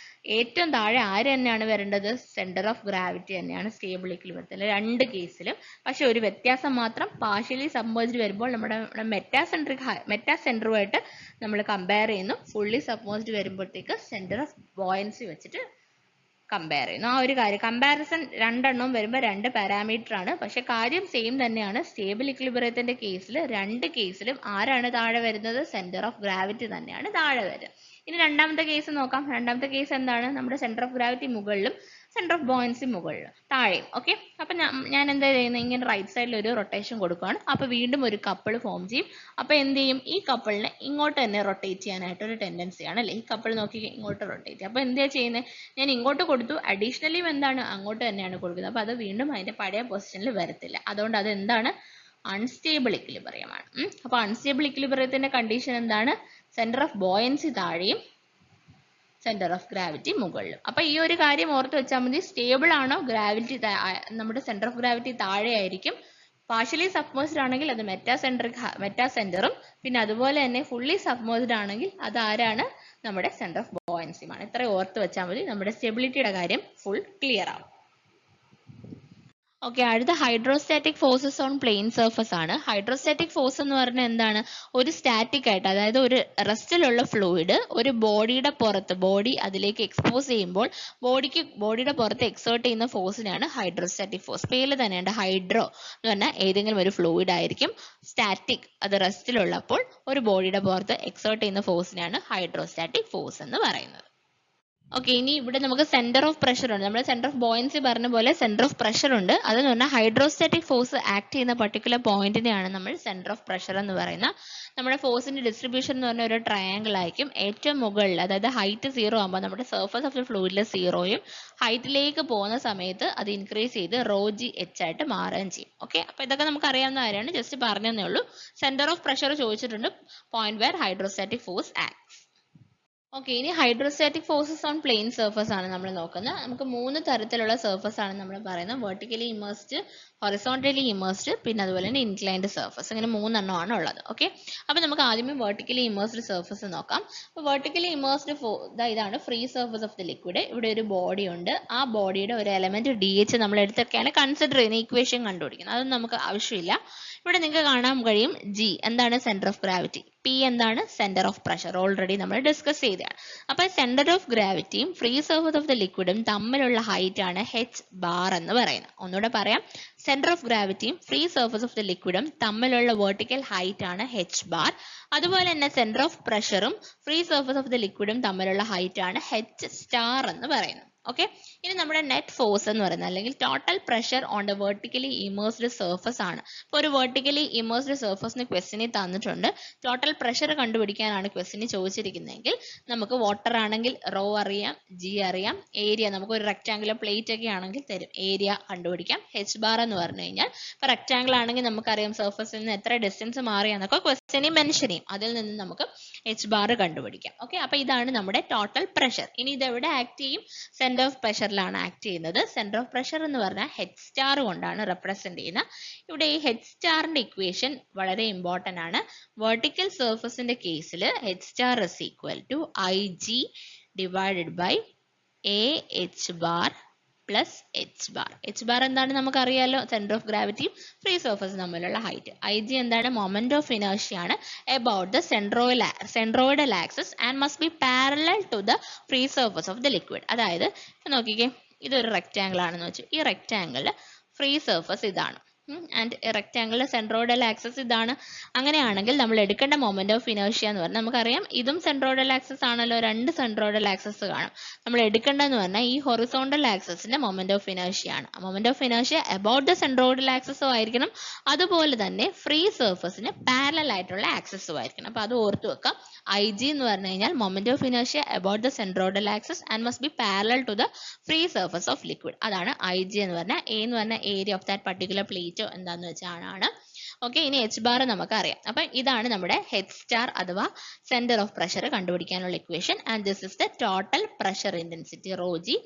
ഏറ്റവും താഴെ ആര് തന്നെയാണ് വരേണ്ടത്? സെന്റർ ഓഫ് ഗ്രാവിറ്റി തന്നെയാണ് സ്റ്റേബിൾ ഇക്വിലിബ്രിയത്തിൽ രണ്ട് കേസിലും. പക്ഷെ ഒരു വ്യത്യാസം മാത്രം, പാർഷ്യലി സബ്മേർജ്ഡ് വരുമ്പോൾ നമ്മുടെ മെറ്റാ സെന്ററുമായിട്ട് നമ്മൾ കമ്പയർ ചെയ്യുന്നു. ഫുള്ളി സബ്മേർജ്ഡ് വരുമ്പോഴത്തേക്ക് സെന്റർ ഓഫ് ബോയൻസി വെച്ചിട്ട് കമ്പയർ ചെയ്യുന്നു. ആ ഒരു കാര്യം, കമ്പാരിസൺ രണ്ടെണ്ണം വരുമ്പോൾ രണ്ട് പാരാമീറ്റർ ആണ്, പക്ഷെ കാര്യം സെയിം തന്നെയാണ്. സ്റ്റേബിൾ ഇക്വിലിബ്രിയത്തിന്റെ കേസിൽ രണ്ട് കേസിലും ആരാണ് താഴെ വരുന്നത്? സെന്റർ ഓഫ് ഗ്രാവിറ്റി തന്നെയാണ് താഴെ വരുന്നത്. ഇനി രണ്ടാമത്തെ കേസ് നോക്കാം. രണ്ടാമത്തെ കേസ് എന്താണ്? നമ്മുടെ സെന്റർ ഓഫ് ഗ്രാവിറ്റി മുകളിലും സെന്റർ ഓഫ് ബോയൻസി മുകളിലും താഴെയും. ഓക്കെ, അപ്പൊ ഞാൻ എന്താ ചെയ്യുന്നത്? ഇങ്ങനെ റൈറ്റ് സൈഡിൽ ഒരു റൊട്ടേഷൻ കൊടുക്കുകയാണ്. അപ്പൊ വീണ്ടും ഒരു കപ്പിൾ ഫോം ചെയ്യും. അപ്പൊ എന്ത് ചെയ്യും? ഈ കപ്പിളിനെ ഇങ്ങോട്ട് തന്നെ റൊട്ടേറ്റ് ചെയ്യാനായിട്ട് ഒരു ടെൻഡൻസി ആണ് അല്ലേ? ഈ കപ്പിൾ നോക്കി ഇങ്ങോട്ട് റൊട്ടേറ്റ് ചെയ്യും. അപ്പൊ എന്താ ചെയ്യുന്നത്? ഞാൻ ഇങ്ങോട്ട് കൊടുത്തു, അഡീഷണലി എന്താണ്? അങ്ങോട്ട് തന്നെയാണ് കൊടുക്കുന്നത്. അപ്പൊ അത് വീണ്ടും അതിന്റെ പഴയ പൊസിഷനിൽ വരത്തില്ല. അതുകൊണ്ട് അത് എന്താണ്? അൺസ്റ്റേബിൾ ഇക്വിലിബ്രിയം ആണ്. അപ്പൊ അൺസ്റ്റേബിൾ ഇക്വിലിബ്രിയത്തിന്റെ കണ്ടീഷൻ എന്താണ്? സെന്റർ ഓഫ് ബോയൻസി താഴെയും സെന്റർ ഓഫ് ഗ്രാവിറ്റി മുകളിലും. അപ്പൊ ഈ ഒരു കാര്യം ഓർത്ത് വെച്ചാൽ മതി. സ്റ്റേബിൾ ആണോ? ഗ്രാവിറ്റി നമ്മുടെ സെന്റർ ഓഫ് ഗ്രാവിറ്റി താഴെ ആയിരിക്കും. പാർഷ്യലി സബ്മേർജ്ഡ് ആണെങ്കിൽ അത് മെറ്റാ സെന്ററും, പിന്നെ അതുപോലെ തന്നെ ഫുള്ളി സബ്മേർജ്ഡ് ആണെങ്കിൽ അത് ആരാണ്? നമ്മുടെ സെന്റർ ഓഫ് ബോയൻസിയുമാണ്. ഇത്ര ഓർത്ത് വെച്ചാൽ മതി. നമ്മുടെ സ്റ്റെബിലിറ്റിയുടെ കാര്യം ഫുൾ ക്ലിയർ ആവും. ഓക്കെ, അടുത്ത hydrostatic forces on plane surface ആണ്. ഹൈഡ്രോസ്റ്റാറ്റിക് ഫോഴ്സ് എന്ന് പറഞ്ഞാൽ എന്താണ്? ഒരു സ്റ്റാറ്റിക് ആയിട്ട്, അതായത് ഒരു റെസ്റ്റിലുള്ള ഫ്ലൂയിഡ് ഒരു ബോഡിയുടെ പുറത്ത്, ബോഡി അതിലേക്ക് എക്സ്പോസ് ചെയ്യുമ്പോൾ ബോഡിയുടെ പുറത്ത് എക്സേർട്ട് ചെയ്യുന്ന ഫോഴ്സിനാണ് ഹൈഡ്രോസ്റ്റാറ്റിക് ഫോഴ്സ്. പേരിൽ തന്നെയുണ്ട് ഹൈഡ്രോ എന്ന് പറഞ്ഞാൽ ഏതെങ്കിലും ഒരു ഫ്ലൂയിഡ് ആയിരിക്കും. സ്റ്റാറ്റിക്, അത് റെസ്റ്റിലുള്ളപ്പോൾ ഒരു ബോഡിയുടെ പുറത്ത് എക്സേർട്ട് ചെയ്യുന്ന ഫോഴ്സിനാണ് ഹൈഡ്രോസ്റ്റാറ്റിക് ഫോഴ്സ് എന്ന് പറയുന്നത്. ഓക്കെ, ഇനി ഇവിടെ നമുക്ക് സെന്റർ ഓഫ് പ്രഷർ ഉണ്ട്. നമ്മൾ സെന്റർ ഓഫ് ബോയൻസി പറഞ്ഞ പോലെ സെന്റർ ഓഫ് പ്രഷർ ഉണ്ട്. അതെന്ന് പറഞ്ഞാൽ ഹൈഡ്രോസ്റ്റാറ്റിക് ഫോഴ്സ് ആക്ട് ചെയ്യുന്ന പർട്ടിക്കുലർ പോയിന്റിനെയാണ് നമ്മൾ സെന്റർ ഓഫ് പ്രഷർ എന്ന് പറയുന്നത്. നമ്മുടെ ഫോഴ്സിന്റെ ഡിസ്ട്രിബ്യൂഷൻ എന്ന് പറഞ്ഞ ഒരു ട്രയാങ്കിൾ ആയിരിക്കും. ഏറ്റവും മുകളിൽ, അതായത് ഹൈറ്റ് 0 ആകുമ്പോൾ നമ്മുടെ സർഫസ് ഓഫ് ദ ഫ്ലൂയിഡിൽ 0യും ഹൈറ്റിലേക്ക് പോകുന്ന സമയത്ത് അത് ഇൻക്രീസ് ചെയ്ത് ρgh ആയിട്ട് മാറുകയും ചെയ്യും. ഓക്കെ, അപ്പൊ ഇതൊക്കെ നമുക്ക് അറിയാവുന്ന കാര്യമാണ്, ജസ്റ്റ് പറഞ്ഞതേ ഉള്ളൂ. സെന്റർ ഓഫ് പ്രഷർ ചോദിച്ചിട്ടുണ്ട്, point where hydrostatic force acts. Okay, ഇനി hydrostatic forces on plane surface ആണ് നമ്മൾ നോക്കുന്നത്. നമുക്ക് 3 തരത്തിലുള്ള സർഫസ് ആണ് നമ്മൾ പറയുന്നത്. വെർട്ടിക്കലി ഇമേഴ്സ്ഡ്, ഹൊറിസോണ്ടലി ഇമേഴ്സ്ഡ്, പിന്നെ അതുപോലെ തന്നെ ഇൻക്ലൈൻഡ് സർഫസ്. അങ്ങനെ 3 എണ്ണമാണ് ഉള്ളത്. ഓക്കെ, അപ്പൊ നമുക്ക് ആദ്യമേ വെർട്ടിക്കലി ഇമേഴ്സ്ഡ് സർഫസ് നോക്കാം. അപ്പോൾ വെർട്ടിക്കലി ഇമേഴ്സ്ഡ് ഇതാണ് free surface of the liquid. ഇവിടെ ഒരു ബോഡി ഉണ്ട്. ആ ബോഡിയുടെ ഒരു എലമെന്റ് DH നമ്മൾ എടുത്തൊക്കെയാണ് കൺസിഡർ ചെയ്യുന്ന ഇക്വേഷൻ കണ്ടുപിടിക്കുന്നത്. അതൊന്നും നമുക്ക് ആവശ്യമില്ല. ഇവിടെ നിങ്ങൾക്ക് കാണാൻ കഴിയും G എന്താണ്? Centre of gravity. പി എന്താണ്? Centre of pressure. ഓൾറെഡി നമ്മൾ ഡിസ്കസ് ചെയ്തതാണ്. അപ്പൊ സെന്റർ ഓഫ് ഗ്രാവിറ്റിയും ഫ്രീ സർഫസ് ഓഫ് ദ ലിക്വിഡും തമ്മിലുള്ള ഹൈറ്റ് ആണ് h ബാർ എന്ന് പറയുന്നത്. ഒന്നുകൂടെ പറയാം, സെന്റർ ഓഫ് ഗ്രാവിറ്റിയും ഫ്രീ സർഫസ് ഓഫ് ദ ലിക്വിഡും തമ്മിലുള്ള വെർട്ടിക്കൽ ഹൈറ്റ് ആണ് h ബാർ. അതുപോലെ തന്നെ സെന്റർ ഓഫ് പ്രഷറും ഫ്രീ സർഫസ് ഓഫ് ദ ലിക്വിഡും തമ്മിലുള്ള ഹൈറ്റ് ആണ് h സ്റ്റാർ എന്ന് പറയുന്നത്. ഓക്കെ, ഇനി നമ്മുടെ നെറ്റ് ഫോഴ്സ് എന്ന് പറയുന്നത് അല്ലെങ്കിൽ total pressure on the vertically immersed surface ആണ്. ഇപ്പോൾ ഒരു വെർട്ടിക്കലി ഇമേഴ്സ്ഡ് സർഫസിന് ക്വസ്റ്റിനി തന്നിട്ടുണ്ട്, ടോട്ടൽ പ്രഷർ കണ്ടുപിടിക്കാനാണ് ക്വസ്റ്റിനി ചോദിച്ചിരിക്കുന്നതെങ്കിൽ നമുക്ക് വാട്ടർ ആണെങ്കിൽ റോ അറിയാം, ജി അറിയാം, ഏരിയ നമുക്ക് ഒരു റെക്ടാങ്കുലർ പ്ലേറ്റ് ഒക്കെ ആണെങ്കിൽ തരും, ഏരിയ കണ്ടുപിടിക്കാം. h ബാർ എന്ന് പറഞ്ഞു കഴിഞ്ഞാൽ ഇപ്പോൾ റെക്ടാങ്കിൾ ആണെങ്കിൽ നമുക്കറിയാം സർഫസിൽ നിന്ന് എത്ര ഡിസ്റ്റൻസ് മാറിയാന്നൊക്കെ ക്വസ്റ്റിനി മെൻഷൻ ചെയ്യും, അതിൽ നിന്ന് നമുക്ക് h ബാർ കണ്ടുപിടിക്കാം. ഓക്കെ, അപ്പൊ ഇതാണ് നമ്മുടെ ടോട്ടൽ പ്രഷർ. ഇനി ഇത് എവിടെ ആക്ട് ചെയ്യും? സെന്റർ ഓഫ് പ്രഷറിലാണ് ആക്ട് ചെയ്യുന്നത്. സെന്റർ ഓഫ് പ്രഷർ എന്ന് പറഞ്ഞാൽ h സ്റ്റാർ കൊണ്ടാണ് റെപ്രസെന്റ് ചെയ്യുന്നത്. ഇവിടെ ഈ h സ്റ്റാറിന്റെ ഇക്വേഷൻ വളരെ ഇമ്പോർട്ടന്റ് ആണ്. വെർട്ടിക്കൽ സർഫസിന്റെ കേസിൽ h star is equal to IG divided by AH bar plus h bar. h bar എന്താണ് നമുക്കറിയാലോ, സെന്റർ ഓഫ് ഗ്രാവിറ്റിയും ഫ്രീ സർഫസും തമ്മിലുള്ള ഹൈറ്റ്. IG എന്താണ്? മൊമെന്റ് ഓഫ് ഇനേർഷ്യ ആണ് about the centroidal axis and must be parallel to the free surface of the liquid. അതായത് നോക്കിക്കേ, ഇതൊരു റെക്ടാങ്കിൾ ആണെന്ന് വെച്ചു, ഈ റെക്ടാങ്കിളിൽ ഫ്രീ സർഫസ് ഇതാണ് ആൻഡ് റെക്ടാങ്കിളിലെ സെൻട്രോയിഡൽ ആക്സസ് ഇതാണ്. അങ്ങനെയാണെങ്കിൽ നമ്മൾ എടുക്കേണ്ട മൊമെന്റ് ഓഫ് ഇനേർഷ്യ എന്ന് പറഞ്ഞാൽ നമുക്കറിയാം ഇതും സെൻട്രോയിഡൽ ആക്സസ് ആണല്ലോ, രണ്ട് സെൻട്രോയിഡൽ ആക്സസ് കാണും. നമ്മൾ എടുക്കേണ്ടതെന്ന് പറഞ്ഞാൽ ഈ ഹൊറിസോണ്ടൽ ആക്സസിന്റെ മൊമെന്റ് ഓഫ് ഇനേർഷ്യ ആണ്. Moment of inertia about the centroidal ആക്സസും ആയിരിക്കണം, അതുപോലെ തന്നെ ഫ്രീ സർഫസിന് പാരലൽ ആയിട്ടുള്ള ആക്സസും ആയിരിക്കണം. അപ്പൊ അത് ഓർത്ത് വെക്കാം. IG എന്ന് പറഞ്ഞു കഴിഞ്ഞാൽ moment of inertia about the centroidal axis and must be parallel to the free surface of liquid. അതാണ് IG എന്ന് പറഞ്ഞാൽ. A എന്ന് പറഞ്ഞാൽ area of that particular plate എന്താന്ന് വെച്ചാണ്. ഓക്കെ, ഇനി h ബാർ നമുക്കറിയാം. അപ്പൊ ഇതാണ് നമ്മുടെ h സ്റ്റാർ അഥവാ സെന്റർ ഓഫ് പ്രഷർ കണ്ടുപിടിക്കാനുള്ള equation. And this is the total pressure intensity raw G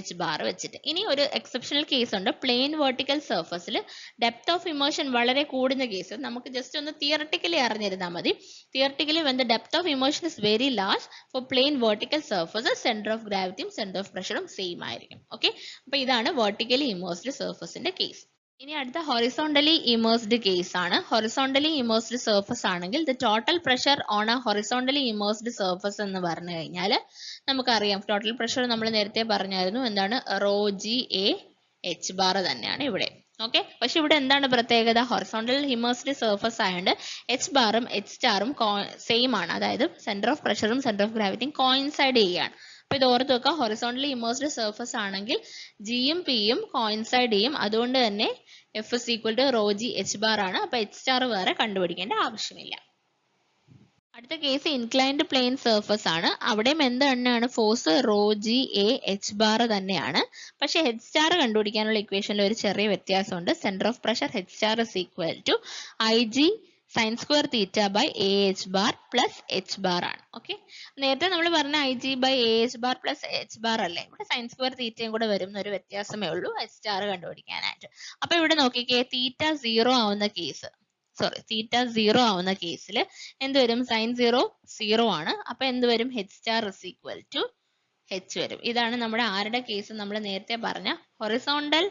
h bar വെച്ചിട്ട്. ഇനി ഒരു എക്സെപ്ഷണൽ കേസ് ഉണ്ട്. പ്ലെയിൻ വെർട്ടിക്കൽ സർഫസിൽ ഡെപ്ത് ഓഫ് ഇമേർഷൻ വളരെ കൂടുന്ന കേസ് നമുക്ക് ജസ്റ്റ് ഒന്ന് തിയറട്ടിക്കലി അറിഞ്ഞിരുന്നാൽ മതി. Theoretically when the depth of immersion is very large for plain vertical surfaces, center of gravity centre of പ്രഷറും സെയിം ആയിരിക്കും. ഓക്കെ, അപ്പൊ ഇതാണ് വെർട്ടിക്കലി ഇമേഴ്സ്ഡ് സർഫസിന്റെ കേസ്. ഇനി അടുത്ത ഹൊറിസോണ്ടലി ഇമേഴ്സ്ഡ് കേസ് ആണ്. ഹൊറിസോണ്ടലി ഇമേഴ്സ്ഡ് സർഫസ് ആണെങ്കിൽ the total pressure on A horizontally immersed surface എന്ന് പറഞ്ഞു കഴിഞ്ഞാൽ നമുക്കറിയാം ടോട്ടൽ പ്രഷർ നമ്മൾ നേരത്തെ പറഞ്ഞായിരുന്നു, എന്താണ്? Raw g a h bar തന്നെയാണ് ഇവിടെ. ഓക്കെ, പക്ഷെ ഇവിടെ എന്താണ് പ്രത്യേകത? ഹൊറിസോണ്ടൽ ഇമേഴ്സ്ഡ് സർഫസ് ആയതുകൊണ്ട് h ബാറും h സ്റ്റാറും സെയിം ആണ്, അതായത് സെന്റർ ഓഫ് പ്രഷറും സെന്റർ ഓഫ് ഗ്രാവിറ്റിയും കോയിൻസൈഡ് ചെയ്യാണ്. അപ്പൊ ഇത് ഓർത്ത് വെക്കുക, ഹൊറിസോണ്ടലി ഇമേഴ്സ്ഡ് സർഫസ് ആണെങ്കിൽ ജിയും പിയും കോയിൻസൈഡ് ചെയ്യും, അതുകൊണ്ട് തന്നെ F is equal to rho g h bar ആണ്. അപ്പൊ h സ്റ്റാർ വേറെ കണ്ടുപിടിക്കേണ്ട ആവശ്യമില്ല. അടുത്ത കേസ് ഇൻക്ലൈൻഡ് പ്ലെയിൻ സർഫസ് ആണ്. അവിടെയും എന്ത് തന്നെയാണ് force? Raw g a h bar തന്നെയാണ്. പക്ഷെ h സ്റ്റാർ കണ്ടുപിടിക്കാനുള്ള ഇക്വേഷനിൽ ഒരു ചെറിയ വ്യത്യാസമുണ്ട്. Centre of pressure h star is equal to IG sin square theta by AH bar plus H bar ആണ്. ഓക്കെ, നേരത്തെ നമ്മൾ പറഞ്ഞ IG by AH bar plus H bar അല്ലേ, ഇവിടെ sin square തീറ്റയും കൂടെ വരും എന്നൊരു വ്യത്യാസമേ ഉള്ളൂ H സ്റ്റാർ കണ്ടുപിടിക്കാനായിട്ട്. അപ്പൊ ഇവിടെ നോക്കിക്കേ, തീറ്റ 0 ആവുന്ന കേസ്, തീറ്റ 0 ആവുന്ന കേസിൽ എന്ത് വരും? സൈൻ 0 ആണ്. അപ്പൊ എന്ത് വരും? H star is equal to H വരും. ഇതാണ് നമ്മുടെ ആരുടെ കേസ്? നമ്മൾ നേരത്തെ പറഞ്ഞ ഹൊറിസോണ്ടൽ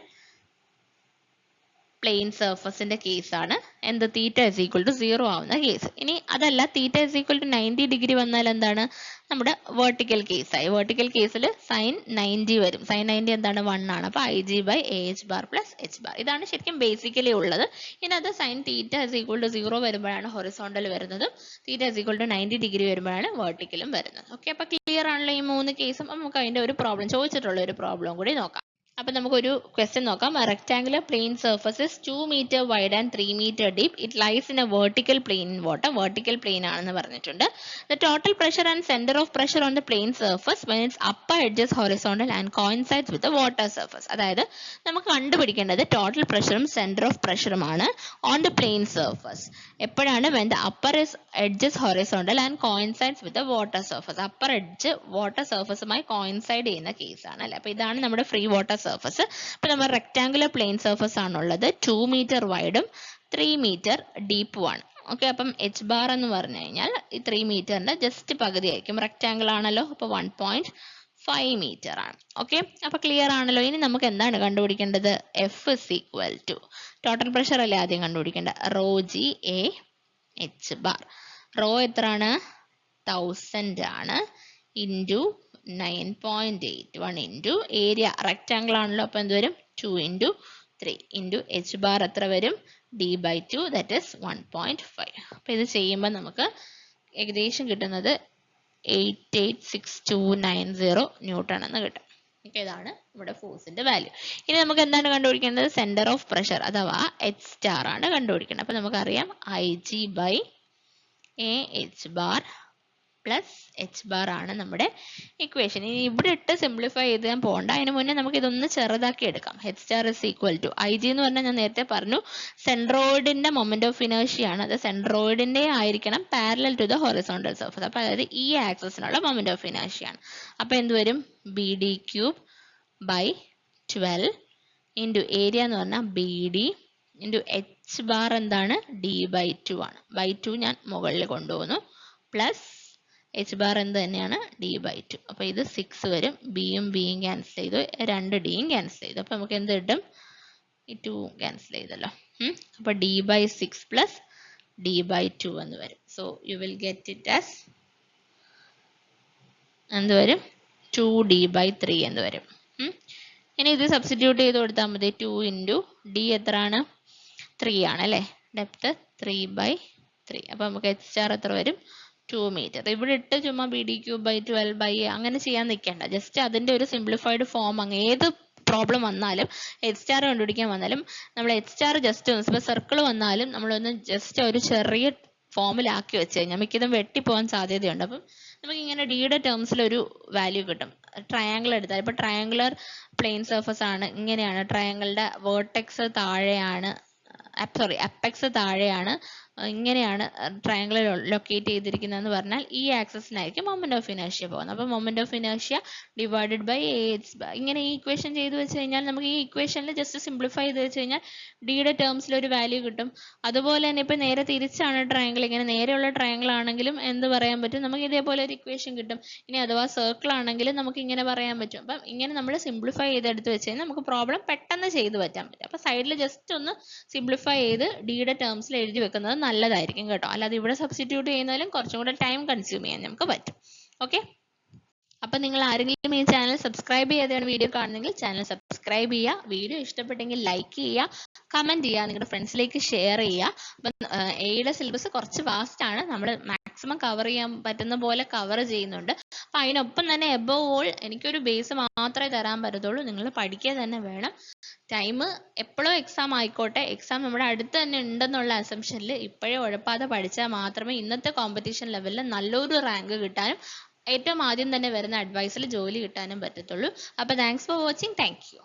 പ്ലെയിൻ സർഫസിന്റെ കേസാണ്. എന്ത്? തീറ്റ is equal to 0 ആവുന്ന കേസ്. ഇനി അതല്ല, തീറ്റ is equal to 90 ഡിഗ്രി വന്നാൽ എന്താണ്? നമ്മുടെ വെർട്ടിക്കൽ കേസായി. വെർട്ടിക്കൽ കേസിൽ സൈൻ 90 വരും. സൈൻ 90 എന്താണ്? 1 ആണ്. അപ്പൊ IG by AH bar plus H bar. ഇതാണ് ശരിക്കും ബേസിക്കലി ഉള്ളത്. ഇനി അത് sine theta is equal to 0 വരുമ്പോഴാണ് ഹൊറിസോണ്ടൽ വരുന്നത്, തീറ്റ is equal to 90 ഡിഗ്രി വരുമ്പോഴാണ് വെർട്ടിക്കലും വരുന്നത്. ഓക്കെ, അപ്പൊ ക്ലിയർ ആണല്ലോ ഈ മൂന്ന് കേസും. നമുക്ക് അതിന്റെ ഒരു പ്രോബ്ലം, ചോദിച്ചിട്ടുള്ള ഒരു പ്രോബ്ലം കൂടി നോക്കാം. അപ്പൊ നമുക്കൊരു ക്വസ്റ്റ്യൻ നോക്കാം. Rectangular plane surfaces 2 meter wide and 3 meter deep. It lies in a vertical plane in water. Vertical plane ആണെന്ന് പറഞ്ഞിട്ടുണ്ട്. The total pressure and center of pressure on the plane surface when its upper edge is horizontal and coincides with the water surface. അതായത് നമുക്ക് കണ്ടുപിടിക്കേണ്ടത് total പ്രഷറും centre of പ്രഷറുമാണ് on the plane surface. എപ്പോഴാണ്? when the upper edge is horizontal and coincides with the water surface. upper edge water സർഫസുമായി coincide ചെയ്യുന്ന കേസാണ് അല്ലെ. അപ്പൊ ഇതാണ് നമ്മുടെ ഫ്രീ വാട്ടർ സർഫസ്. ഇപ്പൊ നമ്മൾ റെക്ടാങ്കുലർ പ്ലെയിൻ സർഫസ് ആണുള്ളത്. 2 meter വൈഡും 3 meter ഡീപ്പും ആണ്. ഓക്കെ, അപ്പം H ബാർ എന്ന് പറഞ്ഞു കഴിഞ്ഞാൽ ഈ 3 മീറ്ററിന്റെ ജസ്റ്റ് പകുതി ആയിരിക്കും. റെക്ടാങ്കിൾ ആണല്ലോ, അപ്പൊ 1.5 meter ആണ്. ഓക്കെ, അപ്പൊ ക്ലിയർ ആണല്ലോ. ഇനി നമുക്ക് എന്താണ് കണ്ടുപിടിക്കേണ്ടത്? F is equal to total pressure അല്ലേ ആദ്യം കണ്ടുപിടിക്കേണ്ടത്, റോ ജി എ H ബാർ. റോ എത്രയാണ് 1000 ആണ് ഇൻറ്റു 9.81 ഇൻറ്റു ഏരിയ റെക്റ്റാങ്കിൾ ആണല്ലോ, അപ്പോൾ എന്ത് വരും 2 ഇൻറ്റു 3 ഇൻറ്റു എച്ച് ബാർ എത്ര വരും d/2 ദാറ്റ് ഇസ് 1.5. അപ്പോൾ ഇത് ചെയ്യുമ്പോൾ നമുക്ക് ഏകദേശം കിട്ടുന്നത് 886290 ന്യൂട്ടൺ എന്ന് കിട്ടും. ഓക്കെ, ഇതാണ് ഇവിടെ ഫോഴ്സിന്റെ വാല്യൂ. ഇനി നമുക്ക് എന്താണ് കണ്ടുപിടിക്കേണ്ടത്? സെന്റർ ഓഫ് പ്രഷർ അഥവാ എച്ച് സ്റ്റാർ ആണ് കണ്ടുപിടിക്കേണ്ടത്. അപ്പോൾ നമുക്കറിയാം IG/AH bar plus H bar ആണ് നമ്മുടെ ഇക്വേഷൻ. ഇനി ഇവിടെ ഇട്ട് സിംപ്ലിഫൈ ചെയ്ത് ഞാൻ പോകണ്ട, അതിന് മുന്നേ നമുക്ക് ഇതൊന്ന് ചെറുതാക്കി എടുക്കാം. H star is equal to IG എന്ന് പറഞ്ഞാൽ ഞാൻ നേരത്തെ പറഞ്ഞു സെൻട്രോയിഡിന്റെ മൊമെന്റ് ഓഫ് ഇനേർഷ്യ ആണ്. അത് സെൻട്രോയിഡിന്റെ ആയിരിക്കണം parallel to the horizontal surface. അപ്പോൾ അതായത് ഈ ആക്സിസിനുള്ള മൊമെന്റ് ഓഫ് ഇനേർഷ്യ ആണ്. അപ്പോൾ എന്ത് വരും BD3/12 ഇൻറ്റു ഏരിയ എന്ന് പറഞ്ഞാൽ BD ഇൻറ്റു എച്ച് ബാർ എന്താണ് d/2 ആണ്. ബൈ 2 ഞാൻ മുകളിൽ കൊണ്ടുപോകുന്നു പ്ലസ് എച്ച് ബാർ എന്ത് തന്നെയാണ് d/2. അപ്പോൾ ഇത് 6 വരും. ബിയും ക്യാൻസൽ ചെയ്തു, 2 ഡിയും ക്യാൻസൽ ചെയ്തു. അപ്പോൾ നമുക്ക് എന്ത് കിട്ടും? ഈ 2 ക്യാൻസൽ ചെയ്തല്ലോ. അപ്പോൾ d/6 പ്ലസ് d/2 എന്ന് വരും. So you will get it as എന്ത് വരും 2d/3 എന്ന് വരും. ഇനി ഇത് സബ്സ്റ്റിറ്റ്യൂട്ട് ചെയ്ത് കൊടുത്താൽ മതി. 2 ഇൻറ്റു ഡി എത്രയാണ് 3 ആണ് അല്ലേ, ഡെപ്ത് 3/3. അപ്പോൾ നമുക്ക് എച്ച് സ്റ്റാർ എത്ര വരും 2 മീറ്റർ. ഇവിടെ ഇട്ട് ചുമ്മാ BD3/12 അങ്ങനെ ചെയ്യാൻ നിൽക്കേണ്ട. ജസ്റ്റ് അതിന്റെ ഒരു സിംപ്ലിഫൈഡ് ഫോം അങ്ങ് ഏത് പ്രോബ്ലം വന്നാലും എച്ച് സ്റ്റാർ കണ്ടുപിടിക്കാൻ വന്നാലും നമ്മൾ എച്ച് സ്റ്റാർ ജസ്റ്റ് ഇപ്പോൾ സർക്കിൾ വന്നാലും നമ്മളൊന്ന് ജസ്റ്റ് ഒരു ചെറിയ ഫോമിലാക്കി വെച്ച് കഴിഞ്ഞാൽ മിക്കതും വെട്ടിപ്പോകാൻ സാധ്യതയുണ്ട്. അപ്പം നമുക്ക് ഇങ്ങനെ ഡിയുടെ ടേംസിൽ ഒരു വാല്യൂ കിട്ടും. ട്രയാങ്കിൾ എടുത്താൽ ഇപ്പോൾ ട്രയാങ്കുലർ പ്ലെയിൻ സർഫസ് ആണ്, ഇങ്ങനെയാണ് ട്രയാങ്കിളുടെ വേർട്ടെക്സ് താഴെയാണ്, അപ്പെക്സ് താഴെയാണ്, ഇങ്ങനെയാണ് ട്രയാങ്കിൾ ലൊക്കേറ്റ് ചെയ്തിരിക്കുന്നതെന്ന് പറഞ്ഞാൽ ഈ ആക്സിസിനായിരിക്കും മൊമെന്റ് ഓഫ് ഇനേർഷ്യ പോകുന്നത്. അപ്പോൾ moment of inertia divided by AH ഇങ്ങനെ ഈ ഇക്വേഷൻ ചെയ്ത് വെച്ച് കഴിഞ്ഞാൽ നമുക്ക് ഈ ഇക്വേഷനിൽ ജസ്റ്റ് സിംപ്ലിഫൈ ചെയ്ത് വെച്ച് കഴിഞ്ഞാൽ ഡിയുടെ ടേംസിൽ ഒരു വാല്യൂ കിട്ടും. അതുപോലെ തന്നെ ഇപ്പം നേരെ തിരിച്ചാണ് ട്രയാങ്കിൾ, ഇങ്ങനെ നേരെയുള്ള ട്രയാങ്കിൾ ആണെങ്കിലും എന്ത് പറയാൻ പറ്റും, നമുക്ക് ഇതേപോലെ ഒരു ഇക്വേഷൻ കിട്ടും. ഇനി അഥവാ സർക്കിൾ ആണെങ്കിലും നമുക്ക് ഇങ്ങനെ പറയാൻ പറ്റും. അപ്പം ഇങ്ങനെ നമ്മൾ സിംപ്ലിഫൈ ചെയ്തെടുത്ത് വെച്ച് കഴിഞ്ഞാൽ നമുക്ക് പ്രോബ്ലം പെട്ടെന്ന് ചെയ്ത് പറ്റാൻ പറ്റും. അപ്പോൾ സൈഡിൽ ജസ്റ്റ് ഒന്ന് സിംപ്ലിഫൈ ചെയ്ത് ഡിയുടെ ടേംസിൽ എഴുതി വെക്കുന്നത് നല്ലതായിരിക്കും കേട്ടോ. അല്ലാതെ ഇവിടെ സബ്സ്റ്റിറ്റ്യൂട്ട് ചെയ്യുന്നതിലും കുറച്ചും കൂടെ ടൈം കൺസ്യൂം ചെയ്യാൻ നമുക്ക് പറ്റും. ഓക്കെ, അപ്പം നിങ്ങൾ ആരെങ്കിലും ഈ ചാനൽ സബ്സ്ക്രൈബ് ചെയ്യാതെയാണ് വീഡിയോ കാണുന്നെങ്കിൽ ചാനൽ സബ്സ്ക്രൈബ് ചെയ്യുക. വീഡിയോ ഇഷ്ടപ്പെട്ടെങ്കിൽ ലൈക്ക് ചെയ്യുക, കമന്റ് ചെയ്യുക, നിങ്ങളുടെ ഫ്രണ്ട്സിലേക്ക് ഷെയർ ചെയ്യുക. അപ്പം എയുടെ സിലബസ് കുറച്ച് വാസ്റ്റ് ആണ്, നമ്മൾ മാക്സിമം കവർ ചെയ്യാൻ പറ്റുന്ന പോലെ കവർ ചെയ്യുന്നുണ്ട്. അപ്പം അതിനൊപ്പം തന്നെ എബവ് ഓൾ എനിക്കൊരു ബേസ് മാത്രമേ തരാൻ പറ്റത്തുള്ളൂ. നിങ്ങൾ പഠിക്കുക തന്നെ വേണം. ടൈം എപ്പോഴും എക്സാം ആയിക്കോട്ടെ, എക്സാം നമ്മുടെ അടുത്ത് തന്നെ ഉണ്ടെന്നുള്ള അസംഷനിൽ ഇപ്പോഴേ ഉഴപ്പാതെ പഠിച്ചാൽ മാത്രമേ ഇന്നത്തെ കോമ്പറ്റീഷൻ ലെവലിൽ നല്ലൊരു റാങ്ക് കിട്ടാനും ഏറ്റവും ആദ്യം തന്നെ വരുന്ന അഡ്വൈസിൽ ജോലി കിട്ടാനും പറ്റത്തുള്ളൂ. അപ്പോൾ thanks for watching. Thank you.